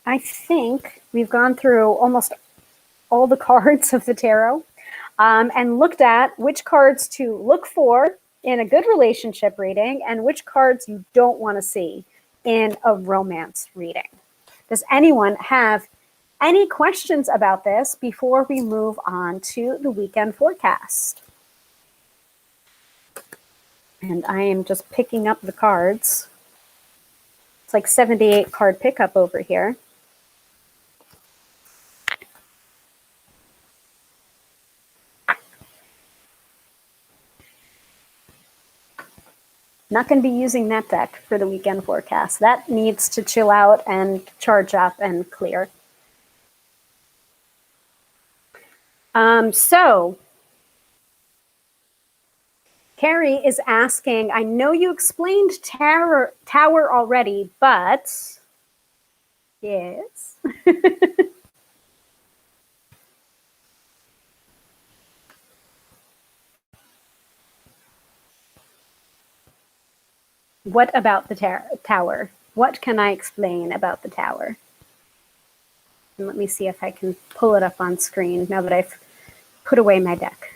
I think we've gone through almost all the cards of the tarot and looked at which cards to look for in a good relationship reading and which cards you don't want to see in a romance reading. Does anyone have any questions about this before we move on to the weekend forecast? And I am just picking up the cards. It's like 78 card pickup over here. Not going to be using that deck for the weekend forecast. That needs to chill out and charge up and clear. So Carrie is asking, I know you explained tower already, but yes. What about the tower? What can I explain about the tower? And let me see if I can pull it up on screen now that I've put away my deck.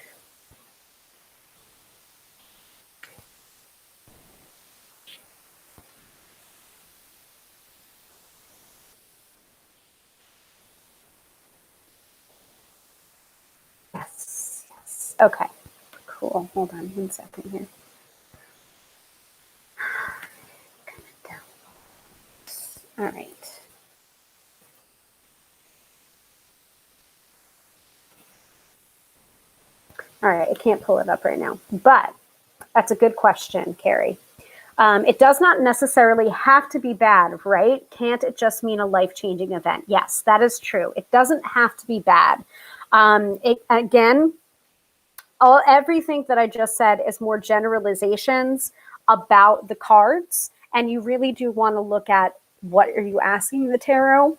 Yes, yes. Okay, cool. Hold on 1 second here. All right. All right, I can't pull it up right now, but that's a good question, Carrie. It does not necessarily have to be bad, right? Can't it just mean a life-changing event? Yes, that is true. It doesn't have to be bad. Everything that I just said is more generalizations about the cards, and you really do want to look at what are you asking the tarot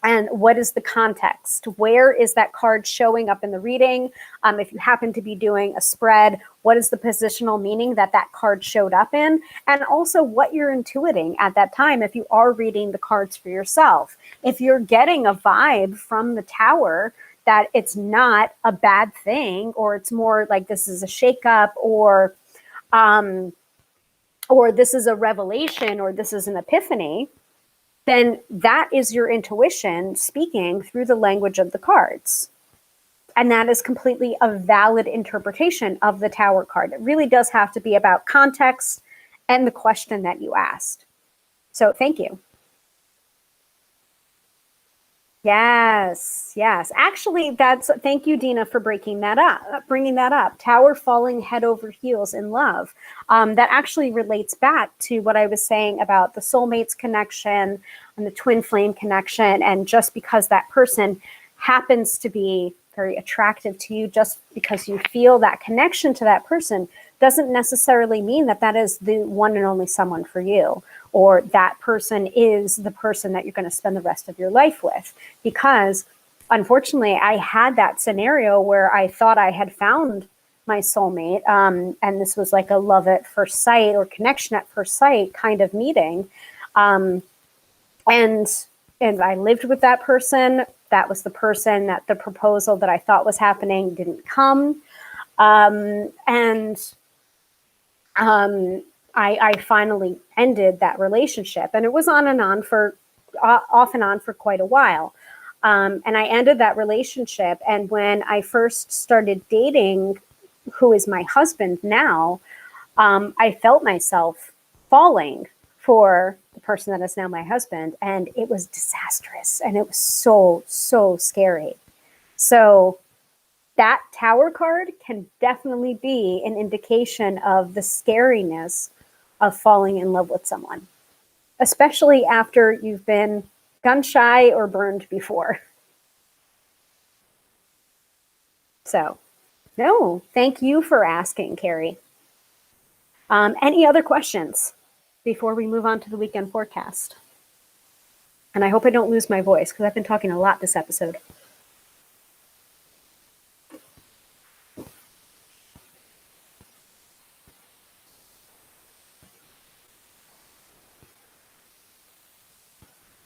and what is the context? Where is that card showing up in the reading? If you happen to be doing a spread, what is the positional meaning that card showed up in? And also what you're intuiting at that time if you are reading the cards for yourself. If you're getting a vibe from the tower that it's not a bad thing, or it's more like this is a shakeup, or this is a revelation, or this is an epiphany, then that is your intuition speaking through the language of the cards. And that is completely a valid interpretation of the Tower card. It really does have to be about context and the question that you asked. So thank you. Yes, yes. Actually, thank you, Dina, for bringing that up. Tower falling head over heels in love. That actually relates back to what I was saying about the soulmates connection and the twin flame connection. And just because that person happens to be very attractive to you, just because you feel that connection to that person, doesn't necessarily mean that that is the one and only someone for you, or that person is the person that you're going to spend the rest of your life with. Because unfortunately, I had that scenario where I thought I had found my soulmate, and this was like a love at first sight or connection at first sight kind of meeting. And I lived with that person. That was the person that the proposal that I thought was happening didn't come. I finally ended that relationship, and it was off and on for quite a while. And I ended that relationship. And when I first started dating, who is my husband now, I felt myself falling for the person that is now my husband. And it was disastrous. And it was so, so scary. So that Tower card can definitely be an indication of the scariness of falling in love with someone, especially after you've been gun shy or burned before. So, no, thank you for asking, Carrie. Any other questions before we move on to the weekend forecast? And I hope I don't lose my voice, because I've been talking a lot this episode.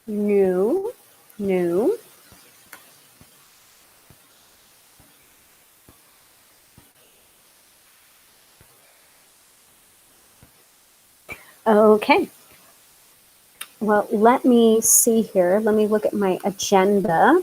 No. Okay. Well, let me see here. Let me look at my agenda.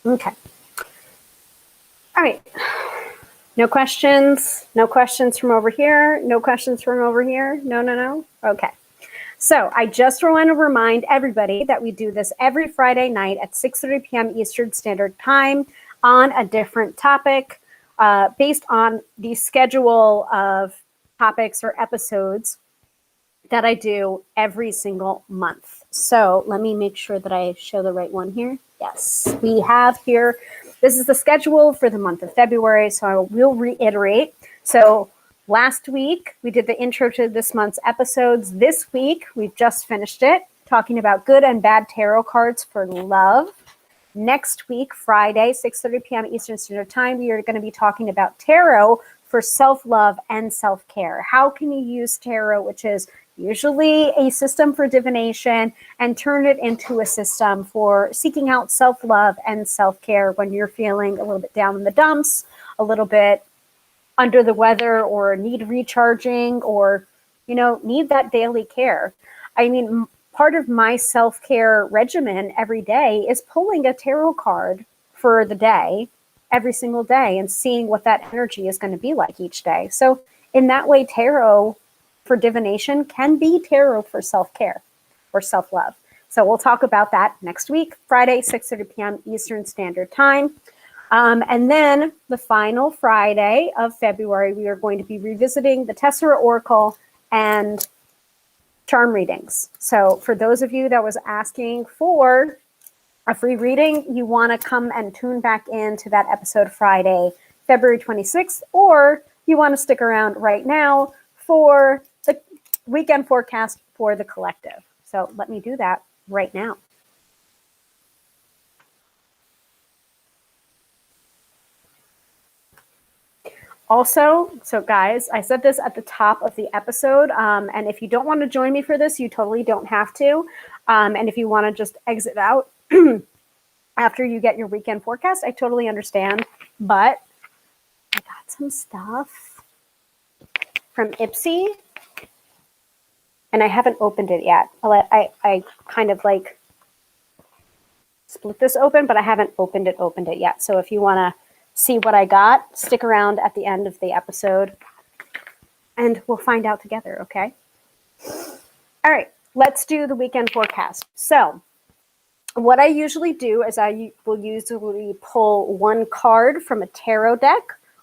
Okay. All right. No questions? No questions from over here? No questions from over here? No? Okay. So I just want to remind everybody that we do this every Friday night at 6:30 p.m. Eastern Standard Time on a different topic, based on the schedule of topics or episodes that I do every single month. So let me make sure that I show the right one here. Yes, we have here, this is the schedule for the month of February, so I will reiterate. So last week, we did the intro to this month's episodes. This week, we've just finished it, talking about good and bad tarot cards for love. Next week, Friday, 6:30 p.m. Eastern Standard Time, we are going to be talking about tarot for self-love and self-care. How can you use tarot, which is usually a system for divination, and turn it into a system for seeking out self-love and self-care when you're feeling a little bit down in the dumps, a little bit under the weather, or need recharging, or, need that daily care. I mean, part of my self-care regimen every day is pulling a tarot card for the day, every single day, and seeing what that energy is going to be like each day. So in that way, tarot for divination can be tarot for self-care or self-love. So we'll talk about that next week, Friday, 6:30 p.m. Eastern Standard Time. And then the final Friday of February, we are going to be revisiting the Tessera Oracle and charm readings. So for those of you that was asking for a free reading, you want to come and tune back into that episode Friday, February 26th, or you want to stick around right now for the weekend forecast for the collective. So let me do that right now. Also, so guys, I said this at the top of the episode, and if you don't want to join me for this, you totally don't have to. And if you want to just exit out after you get your weekend forecast, I totally understand. But I got some stuff from Ipsy, and I haven't opened it yet. I kind of like split this open, but I haven't opened it yet. So if you want to see what I got, stick around at the end of the episode and we'll find out together, okay? All right, let's do the weekend forecast. So what I usually do is I will usually pull one card from a tarot deck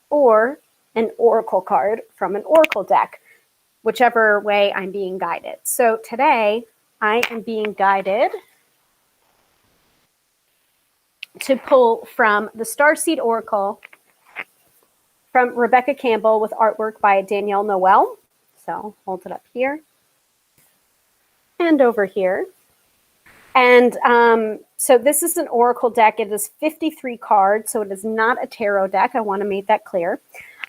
or an oracle card from an oracle deck, whichever way I'm being guided. So today I am being guided to pull from the Starseed Oracle from Rebecca Campbell with artwork by Danielle Noel. So hold it up here and over here. And so this is an oracle deck. It is 53 cards, so it is not a tarot deck. I want to make that clear.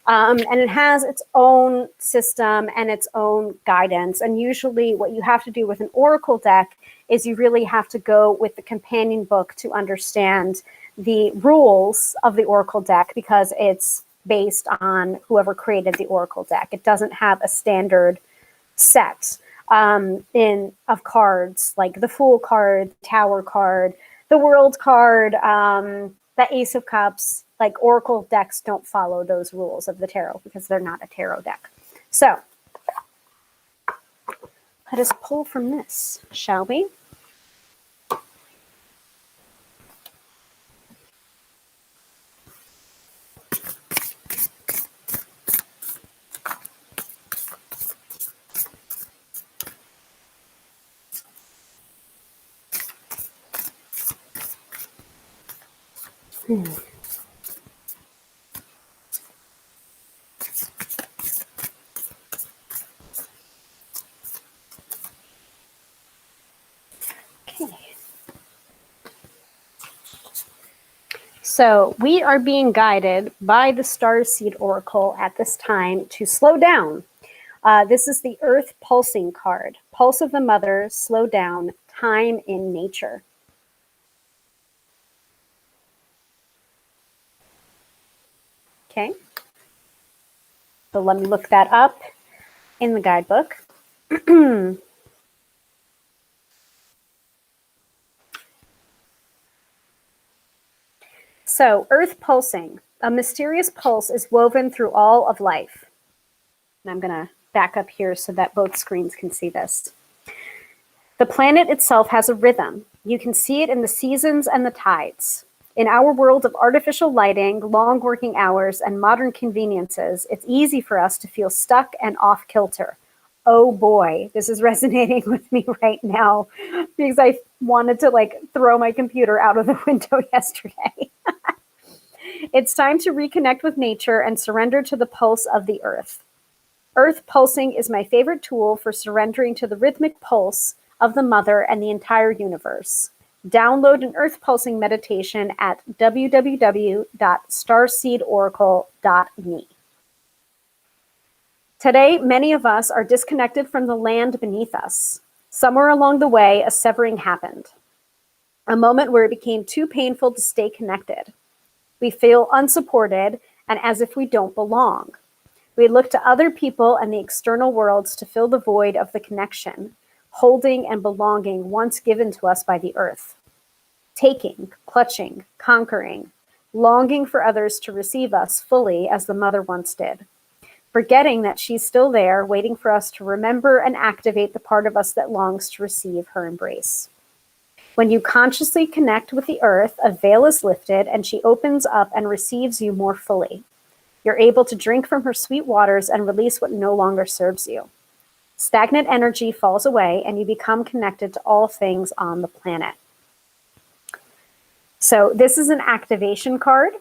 And it has its own system and its own guidance. And usually what you have to do with an oracle deck is you really have to go with the companion book to understand the rules of the oracle deck, because it's based on whoever created the oracle deck. It doesn't have a standard set of cards, like the Fool card, Tower card, the World card, the Ace of Cups. Like, oracle decks don't follow those rules of the tarot because they're not a tarot deck. So let us pull from this, shall we? So we are being guided by the Starseed Oracle at this time to slow down. This is the Earth Pulsing card. Pulse of the Mother, slow down, time in nature. Okay. So let me look that up in the guidebook. So, Earth pulsing. A mysterious pulse is woven through all of life. And I'm going to back up here so that both screens can see this. The planet itself has a rhythm. You can see it in the seasons and the tides. In our world of artificial lighting, long working hours, and modern conveniences, it's easy for us to feel stuck and off kilter. Oh boy, this is resonating with me right now because I wanted to like throw my computer out of the window yesterday. It's time to reconnect with nature and surrender to the pulse of the earth. Earth pulsing is my favorite tool for surrendering to the rhythmic pulse of the mother and the entire universe. Download an earth pulsing meditation at www.starseedoracle.me. Today, many of us are disconnected from the land beneath us. Somewhere along the way, a severing happened. A moment where it became too painful to stay connected. We feel unsupported and as if we don't belong. We look to other people and the external worlds to fill the void of the connection, holding and belonging once given to us by the earth. Taking, clutching, conquering, longing for others to receive us fully as the mother once did. Forgetting that she's still there, waiting for us to remember and activate the part of us that longs to receive her embrace. When you consciously connect with the earth, a veil is lifted and she opens up and receives you more fully. You're able to drink from her sweet waters and release what no longer serves you. Stagnant energy falls away and you become connected to all things on the planet. So this is an activation card.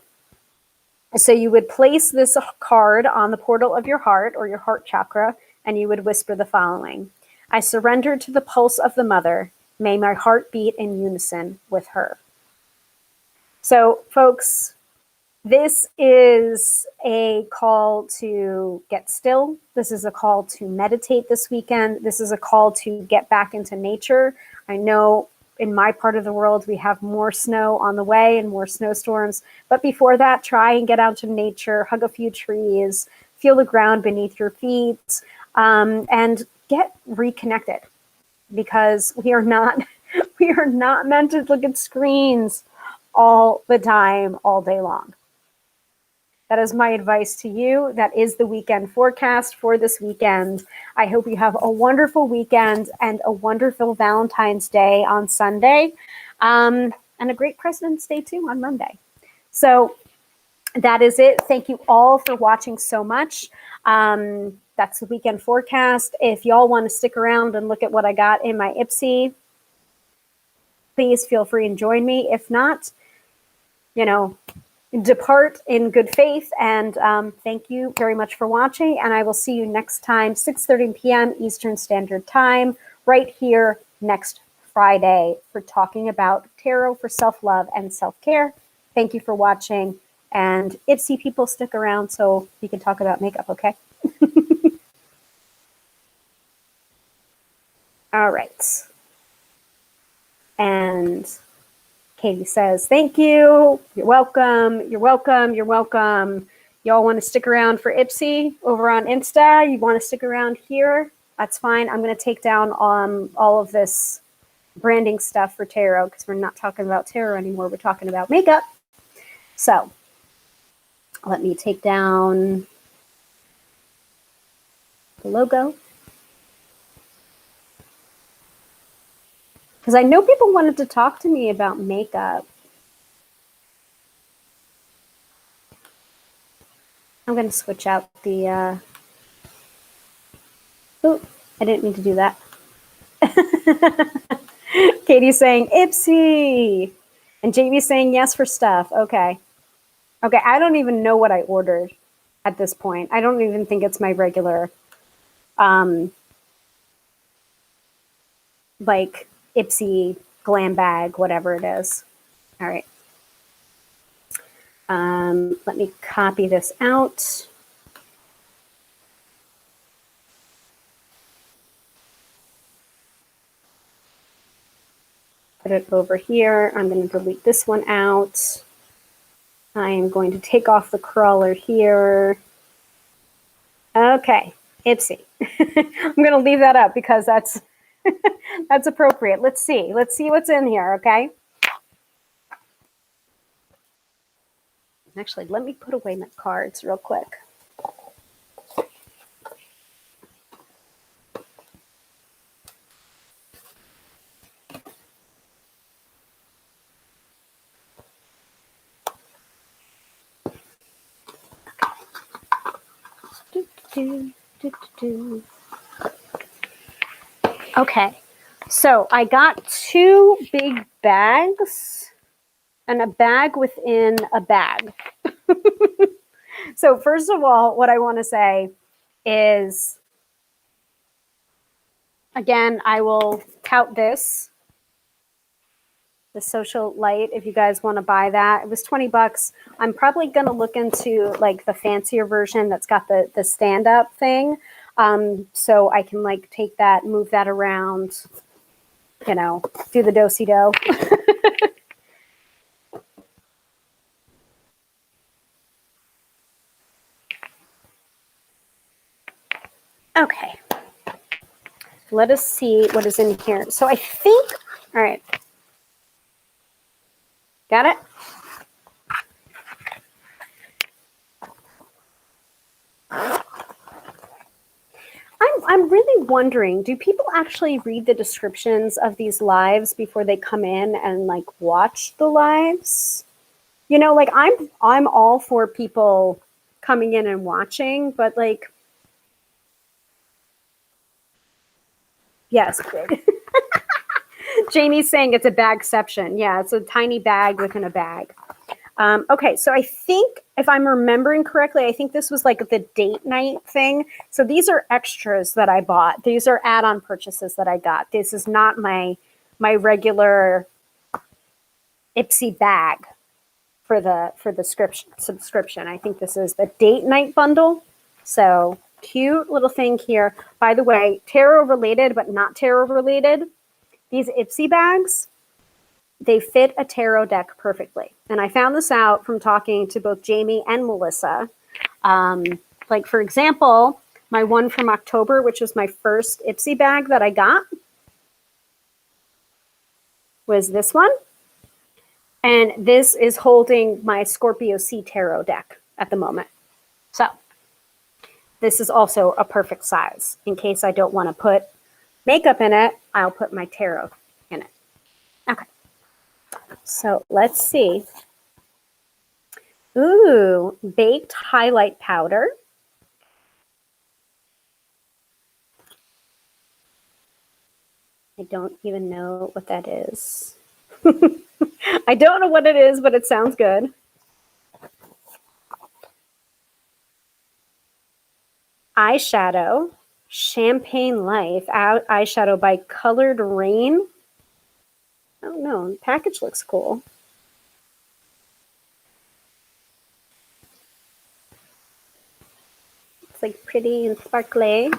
So you would place this card on the portal of your heart or your heart chakra, and you would whisper the following: I surrender to the pulse of the mother. May my heart beat in unison with her. So, folks, This is a call to get still. This is a call to meditate this weekend. This is a call to get back into nature. I know in my part of the world, we have more snow on the way and more snowstorms. But before that, try and get out to nature, hug a few trees, feel the ground beneath your feet, and get reconnected, because we are not meant to look at screens all the time, all day long. That is my advice to you. That is the weekend forecast for this weekend. I hope you have a wonderful weekend and a wonderful Valentine's Day on Sunday, and a great President's Day too on Monday. So that is it. Thank you all for watching so much. That's the weekend forecast. If y'all want to stick around and look at what I got in my Ipsy, please feel free and join me. If not, depart in good faith. And thank you very much for watching. And I will see you next time, 6:30 p.m. Eastern Standard Time, right here next Friday, for talking about tarot for self-love and self-care. Thank you for watching. And Ipsy people, stick around so we can talk about makeup, okay? All right. And Katie says, thank you. You're welcome. You're welcome. You're welcome. Y'all want to stick around for Ipsy over on Insta? You want to stick around here? That's fine. I'm going to take down all of this branding stuff for tarot, because we're not talking about tarot anymore. We're talking about makeup. So let me take down the logo, because I know people wanted to talk to me about makeup. I'm going to switch out the, oh, I didn't mean to do that. Katie's saying, Ipsy. And Jamie's saying yes for stuff. Okay. Okay, I don't even know what I ordered at this point. I don't even think it's my regular, like, Ipsy glam bag, whatever it is. All right. Let me copy this out. Put it over here. I'm going to delete this one out. I am going to take off the crawler here. Okay, Ipsy. I'm going to leave that up because that's that's appropriate. Let's see what's in here, okay? Actually, let me put away my cards real quick. Okay, so I got 2 big bags and a bag within a bag. So first of all, what I want to say is, again, I will tout this, the Social Light, if you guys want to buy that. It was $20. I'm probably going to look into like the fancier version that's got the stand-up thing, so I can like take that, move that around, do the do-si-do. Okay, let us see what is in here. So I think, all right, got it? I'm really wondering, do people actually read the descriptions of these lives before they come in and like watch the lives? Like I'm all for people coming in and watching, but like, yes. Jamie's saying it's a bagception. Yeah, it's a tiny bag within a bag. Okay, so I think, if I'm remembering correctly, I think this was like the date night thing. So these are extras that I bought. These are add-on purchases that I got. This is not my regular Ipsy bag. for the subscription. I think this is the date night bundle. So cute little thing here. By the way, tarot related, but not tarot related. These Ipsy bags, they fit a tarot deck perfectly. And I found this out from talking to both Jamie and Melissa. Like, for example, my one from October, which was my first Ipsy bag that I got, was this one. And this is holding my Scorpio Sea tarot deck at the moment. So this is also a perfect size. In case I don't want to put makeup in it, I'll put my tarot in it. Okay. So let's see. Ooh, baked highlight powder. I don't even know what that is. I don't know what it is, but it sounds good. Eyeshadow, Champagne Life, eyeshadow by Colored Rain. I don't know, the package looks cool. It's like pretty and sparkly.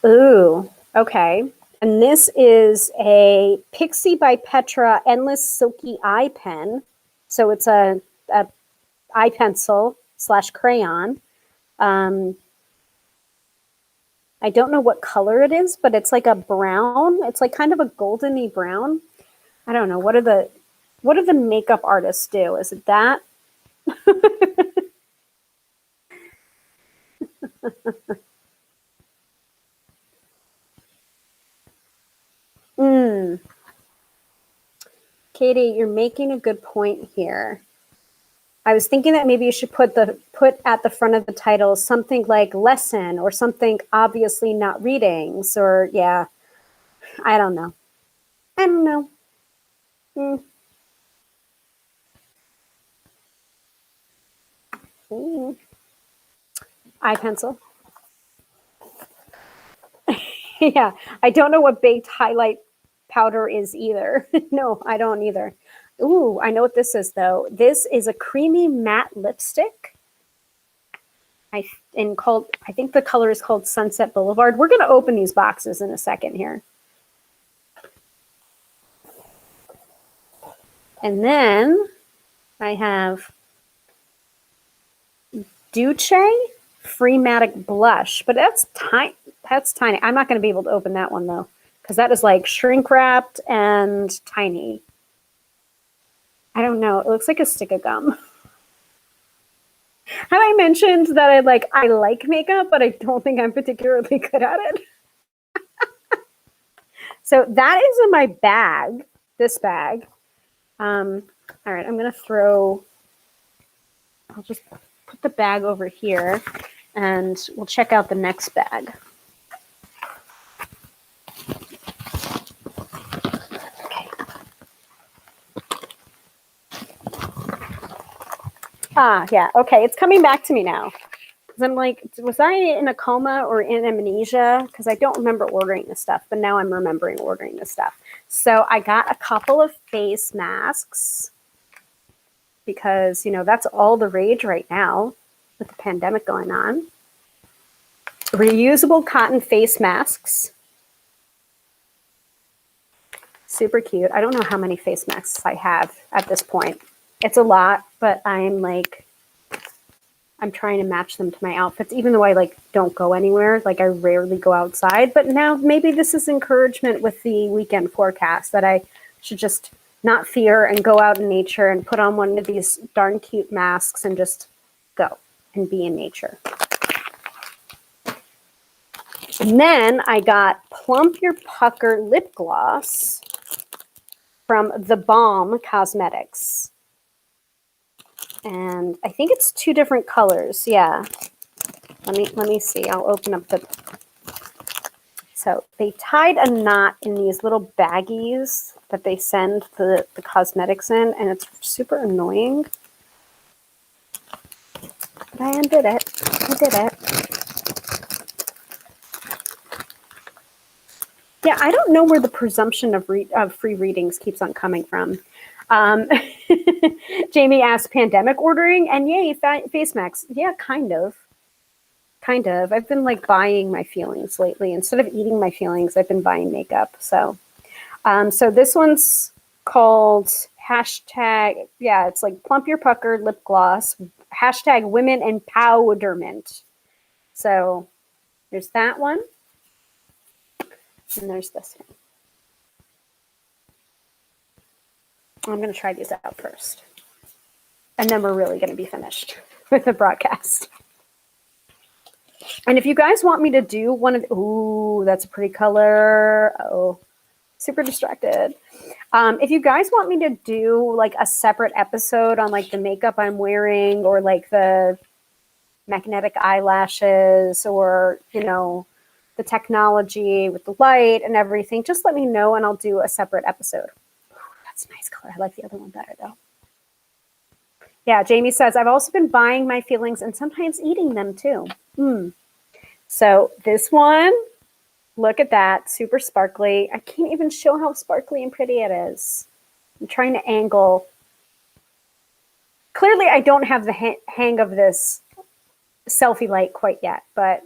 Ooh, okay. And this is a Pixie by Petra Endless Silky Eye Pen. So it's a eye pencil / crayon. I don't know what color it is, but it's like a brown. It's like kind of a goldeny brown. I don't know. What do the makeup artists do? Is it that? Katie, you're making a good point here. I was thinking that maybe you should put at the front of the title something like lesson or something obviously not readings or yeah. I don't know. I don't know. Eye pencil. Yeah, I don't know what baked highlight powder is either. No, I don't either. Ooh, I know what this is though. This is a creamy matte lipstick. I think the color is called Sunset Boulevard. We're going to open these boxes in a second here. And then I have Duce Freematic Blush, but that's tiny. I'm not going to be able to open that one though, because that is like shrink wrapped and tiny. I don't know. It looks like a stick of gum. Have I mentioned that I like makeup, but I don't think I'm particularly good at it? So that is in my bag, this bag. All right, I'm going to I'll just put the bag over here and we'll check out the next bag. Okay. Yeah, okay, it's coming back to me now. Because I'm like, was I in a coma or in amnesia? Because I don't remember ordering this stuff, but now I'm remembering ordering this stuff. So I got a couple of face masks because, you know, that's all the rage right now with the pandemic going on. Reusable cotton face masks. Super cute. I don't know how many face masks I have at this point. It's a lot, but I'm trying to match them to my outfits, even though I don't go anywhere. Like I rarely go outside, but now maybe this is encouragement with the weekend forecast that I should just not fear and go out in nature and put on one of these darn cute masks and just go and be in nature. And then I got Plump Your Pucker lip gloss from The Balm Cosmetics. And I think it's 2 different colors. Yeah. Let me see. I'll open up so they tied a knot in these little baggies that they send the cosmetics in, and it's super annoying. But I undid it. I did it. Yeah, I don't know where the presumption of free readings keeps on coming from. Jamie asked, pandemic ordering, and yay, face masks. Yeah, kind of. I've been like buying my feelings lately. Instead of eating my feelings, I've been buying makeup. So this one's called hashtag, yeah, it's like Plump Your Pucker lip gloss, hashtag women empowerment. So there's that one. And there's this one. I'm going to try these out first. And then we're really going to be finished with the broadcast. And if you guys want me to do one of the, ooh, that's a pretty color. Oh, super distracted. If you guys want me to do like a separate episode on like the makeup I'm wearing or like the magnetic eyelashes or, you know, the technology with the light and everything, just let me know and I'll do a separate episode. Ooh, that's a nice color. I like the other one better though. Yeah, Jamie says, I've also been buying my feelings and sometimes eating them too. So this one, look at that, super sparkly. I can't even show how sparkly and pretty it is. I'm trying to angle. Clearly, I don't have the hang of this selfie light quite yet, but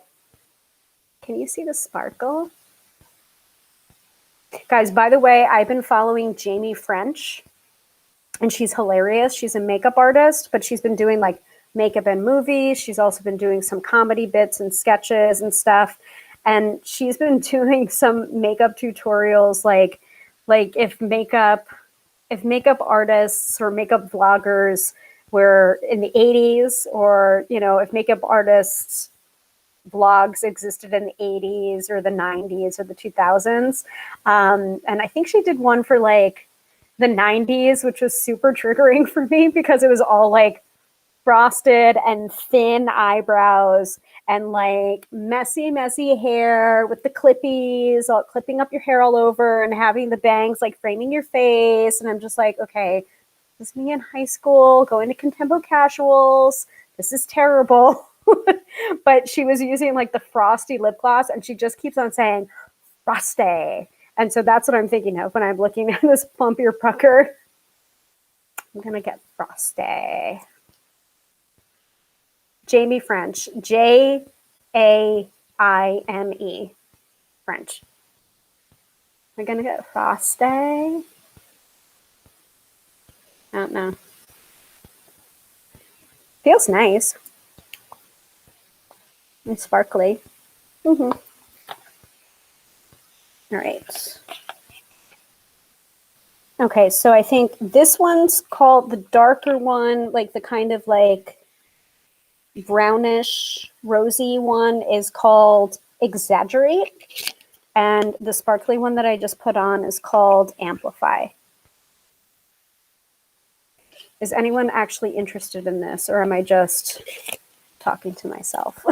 can you see the sparkle? Guys, by the way, I've been following Jamie French, and she's hilarious. She's a makeup artist, but she's been doing like makeup and movies. She's also been doing some comedy bits and sketches and stuff. And she's been doing some makeup tutorials, like if makeup artists or makeup vloggers were in the 80s, or, you know, if makeup artists vlogs existed in the 80s or the 90s or the 2000s. And I think she did one for like the 90s, which was super triggering for me because it was all like frosted and thin eyebrows and like messy hair with the clippies, all clipping up your hair all over and having the bangs like framing your face. And I'm just like, okay, this is me in high school going to Contempo Casuals. This is terrible. But she was using like the frosty lip gloss and she just keeps on saying frosty. And so that's what I'm thinking of when I'm looking at this Plump Your Pucker. I'm going to get frosty. Jamie French, Jaime, French. We're going to get frosty. I don't know. Feels nice. And sparkly. All right. Okay, so I think this one's called the darker one, like the kind of like brownish rosy one is called Exaggerate. And the sparkly one that I just put on is called Amplify. Is anyone actually interested in this, or am I just talking to myself?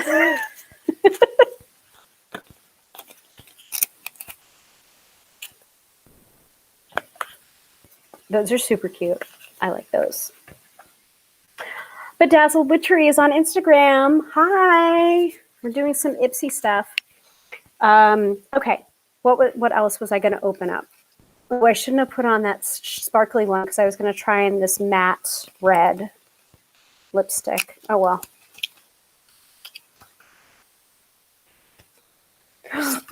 Those are super cute. I like those. Bedazzled Witchery is on Instagram. Hi. We're doing some Ipsy stuff. Okay. What else was I going to open up? Oh, I shouldn't have put on that sparkly one because I was going to try in this matte red lipstick. Oh, well.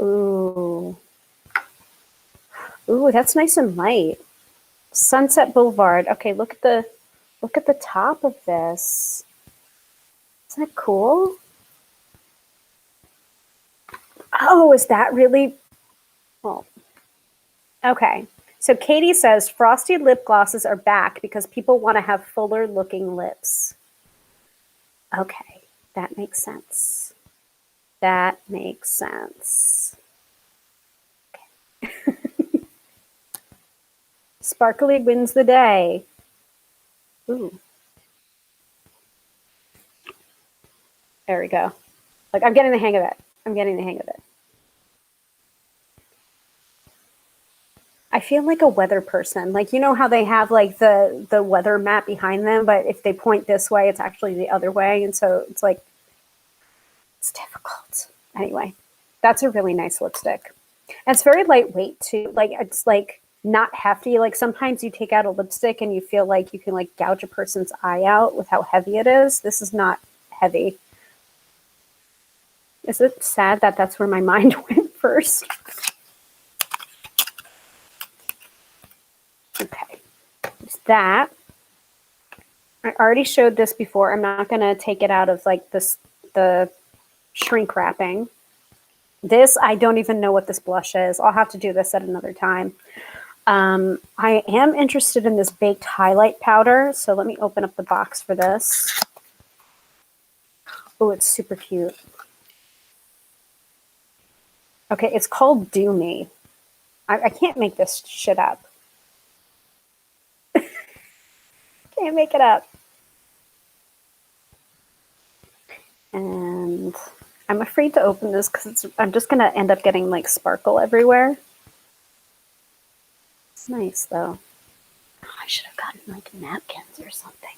Ooh. Ooh, that's nice and light. Sunset Boulevard. Okay, look at the top of this. Isn't that cool? Oh, is that really? Well, okay. So Katie says frosted lip glosses are back because people want to have fuller looking lips. Okay, that makes sense. That makes sense. Okay. Sparkly wins the day. Ooh. There we go. Like, I'm getting the hang of it. I feel like a weather person. Like, you know how they have like the weather map behind them, but if they point this way, it's actually the other way. And so it's like, it's difficult. Anyway, that's a really nice lipstick. And it's very lightweight too. Like it's like not hefty. Like sometimes you take out a lipstick and you feel like you can like gouge a person's eye out with how heavy it is. This is not heavy. Is it sad that that's where my mind went first? Okay, there's that. I already showed this before. I'm not going to take it out of like the shrink wrapping. This, I don't even know what this blush is. I'll have to do this at another time. I am interested in this baked highlight powder. So let me open up the box for this. Oh, it's super cute. Okay, it's called Do Me. I can't make this shit up. Can't make it up. And I'm afraid to open this because I'm just going to end up getting like sparkle everywhere. It's nice though. Oh, I should have gotten like napkins or something.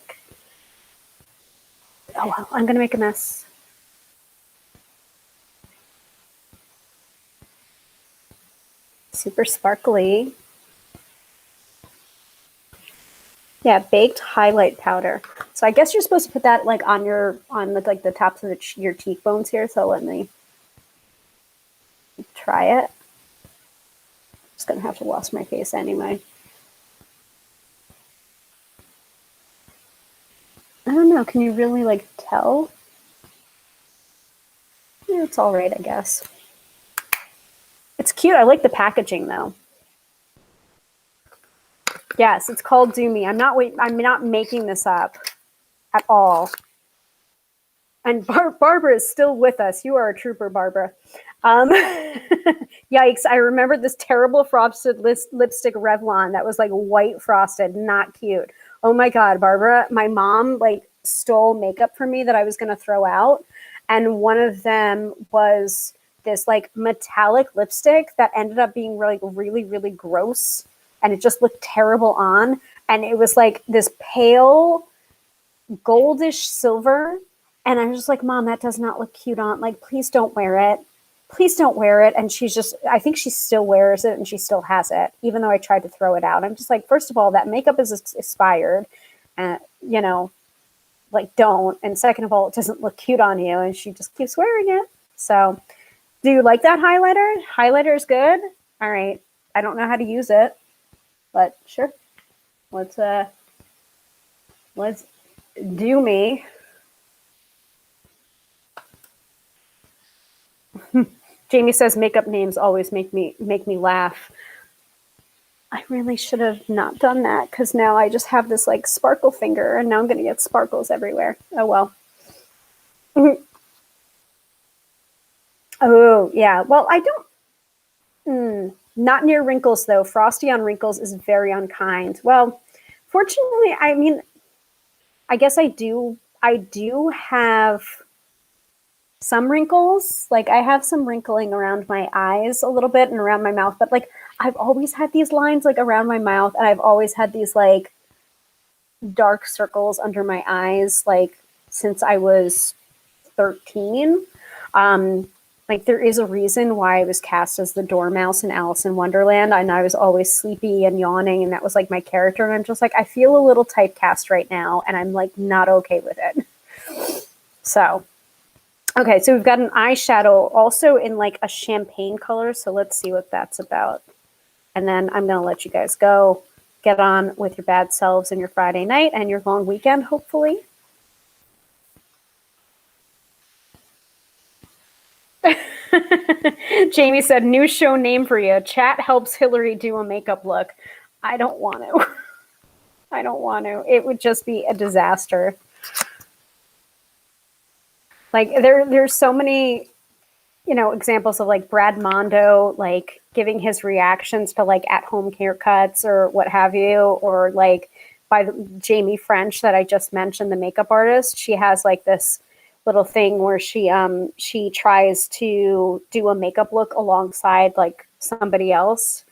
Oh well, I'm going to make a mess. Super sparkly. Yeah, baked highlight powder. So I guess you're supposed to put that like on like the tops of your cheekbones here. So let me try it. Just gonna have to wash my face anyway. I don't know. Can you really like tell? Yeah, it's all right, I guess. It's cute. I like the packaging though. Yes, it's called Do Me. I'm not making this up at all. And Barbara is still with us. You are a trooper, Barbara. Yikes. I remember this terrible frosted lipstick Revlon that was like white frosted, not cute. Oh my God, Barbara, my mom like stole makeup from me that I was going to throw out. And one of them was this like metallic lipstick that ended up being like really, really gross. And it just looked terrible on. And it was like this pale goldish silver. And I was just like, Mom, that does not look cute on. Like, please don't wear it. Please don't wear it. And she's just, I think she still wears it and she still has it, even though I tried to throw it out. I'm just like, first of all, that makeup is expired. You know, like, don't. And second of all, it doesn't look cute on you. And she just keeps wearing it. So, do you like that highlighter? Highlighter is good. All right. I don't know how to use it, but sure. Let's do me. Jamie says makeup names always make me laugh. I really should have not done that because now I just have this like sparkle finger and now I'm going to get sparkles everywhere. Oh well. Oh yeah. Well, I don't. Not near wrinkles though. Frosty on wrinkles is very unkind. Well, fortunately, I mean, I guess I do have some wrinkles. Like I have some wrinkling around my eyes a little bit and around my mouth, but like I've always had these lines like around my mouth and I've always had these like dark circles under my eyes like since I was 13. Like there is a reason why I was cast as the Dormouse in Alice in Wonderland, and I was always sleepy and yawning, and that was like my character. And I'm just like, I feel a little typecast right now, and I'm like not okay with it. So, okay, so we've got an eyeshadow also in like a champagne color. So let's see what that's about. And then I'm gonna let you guys go. Get on with your bad selves and your Friday night and your long weekend, hopefully. Jamie said, new show name for you. Chat helps Hilary do a makeup look. I don't want to. I don't want to. It would just be a disaster. Like there's so many, you know, examples of like Brad Mondo, like giving his reactions to like at-home haircuts or what have you, or like by Jamie French that I just mentioned, the makeup artist. She has like this little thing where she tries to do a makeup look alongside like somebody else.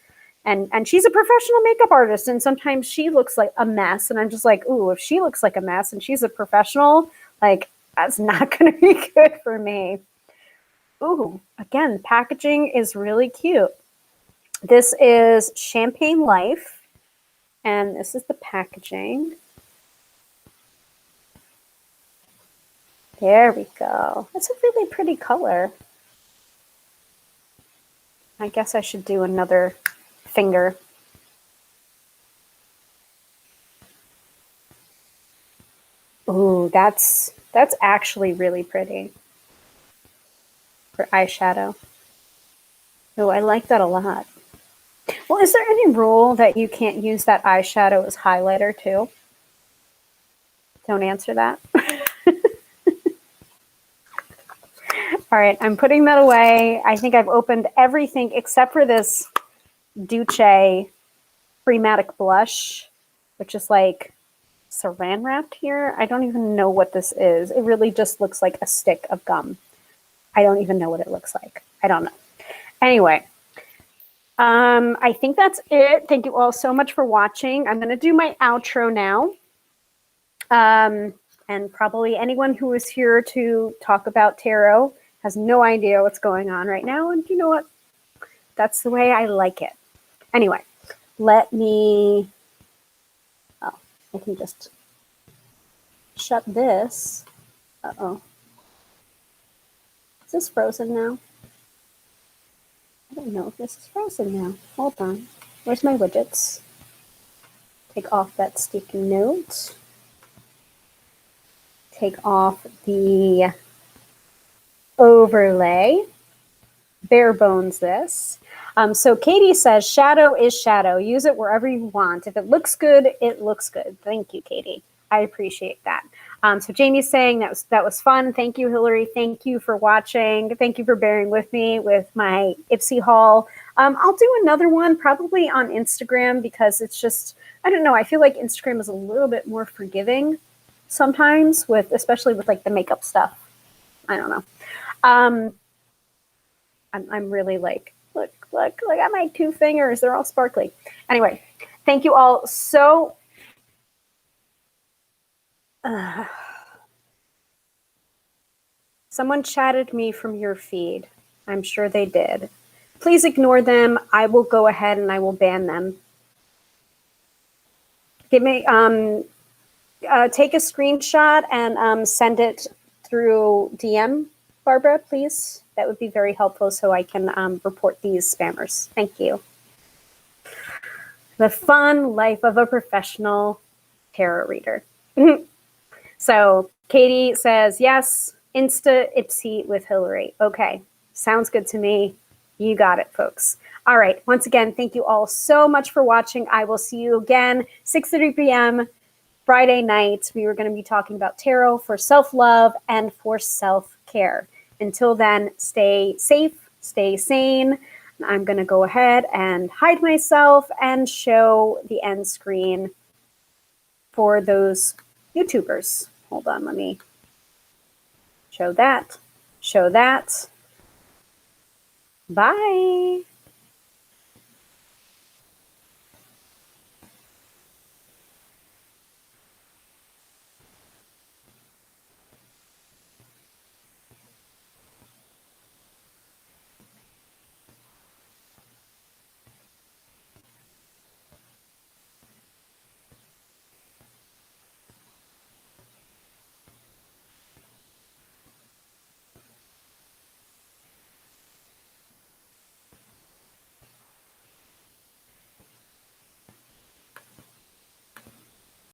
And she's a professional makeup artist, and sometimes she looks like a mess. And I'm just like, ooh, if she looks like a mess and she's a professional, like that's not going to be good for me. Ooh, again, packaging is really cute. This is Champagne Life, and this is the packaging. There we go. That's a really pretty color. I guess I should do another finger. Ooh, that's actually really pretty for eyeshadow. Oh, I like that a lot. Well, is there any rule that you can't use that eyeshadow as highlighter too? Don't answer that. All right, I'm putting that away. I think I've opened everything except for this Duce Prematic Blush, which is like saran wrapped here. I don't even know what this is. It really just looks like a stick of gum. I don't even know what it looks like. I don't know. Anyway, I think that's it. Thank you all so much for watching. I'm going to do my outro now. And probably anyone who is here to talk about tarot has no idea what's going on right now. And you know what? That's the way I like it. Anyway, let me, I can just shut this. Uh-oh. Is this frozen now? I don't know if this is frozen now. Hold on. Where's my widgets? Take off that sticky note. Take off the overlay. Bare bones this. So Katie says, shadow is shadow. Use it wherever you want. If it looks good, it looks good. Thank you, Katie. I appreciate that. So Jamie's saying that was fun. Thank you, Hilary. Thank you for watching. Thank you for bearing with me with my Ipsy haul. I'll do another one probably on Instagram because it's just, I don't know. I feel like Instagram is a little bit more forgiving sometimes with, especially with like the makeup stuff. I don't know. I'm really like, look at my 2 fingers. They're all sparkly. Anyway, thank you all so. Someone chatted me from your feed. I'm sure they did. Please ignore them. I will go ahead and I will ban them. Give me, take a screenshot and send it through DM, Barbara, please. That would be very helpful so I can report these spammers. Thank you. The fun life of a professional tarot reader. So Katie says, yes, Insta Ipsy with Hilary. Okay, sounds good to me. You got it, folks. All right, once again, thank you all so much for watching. I will see you again, 6:30 p.m. Friday night. We were going to be talking about tarot for self-love and for self-care. Until then, stay safe, stay sane. I'm going to go ahead and hide myself and show the end screen for those YouTubers. Hold on, let me show that. Show that. Bye.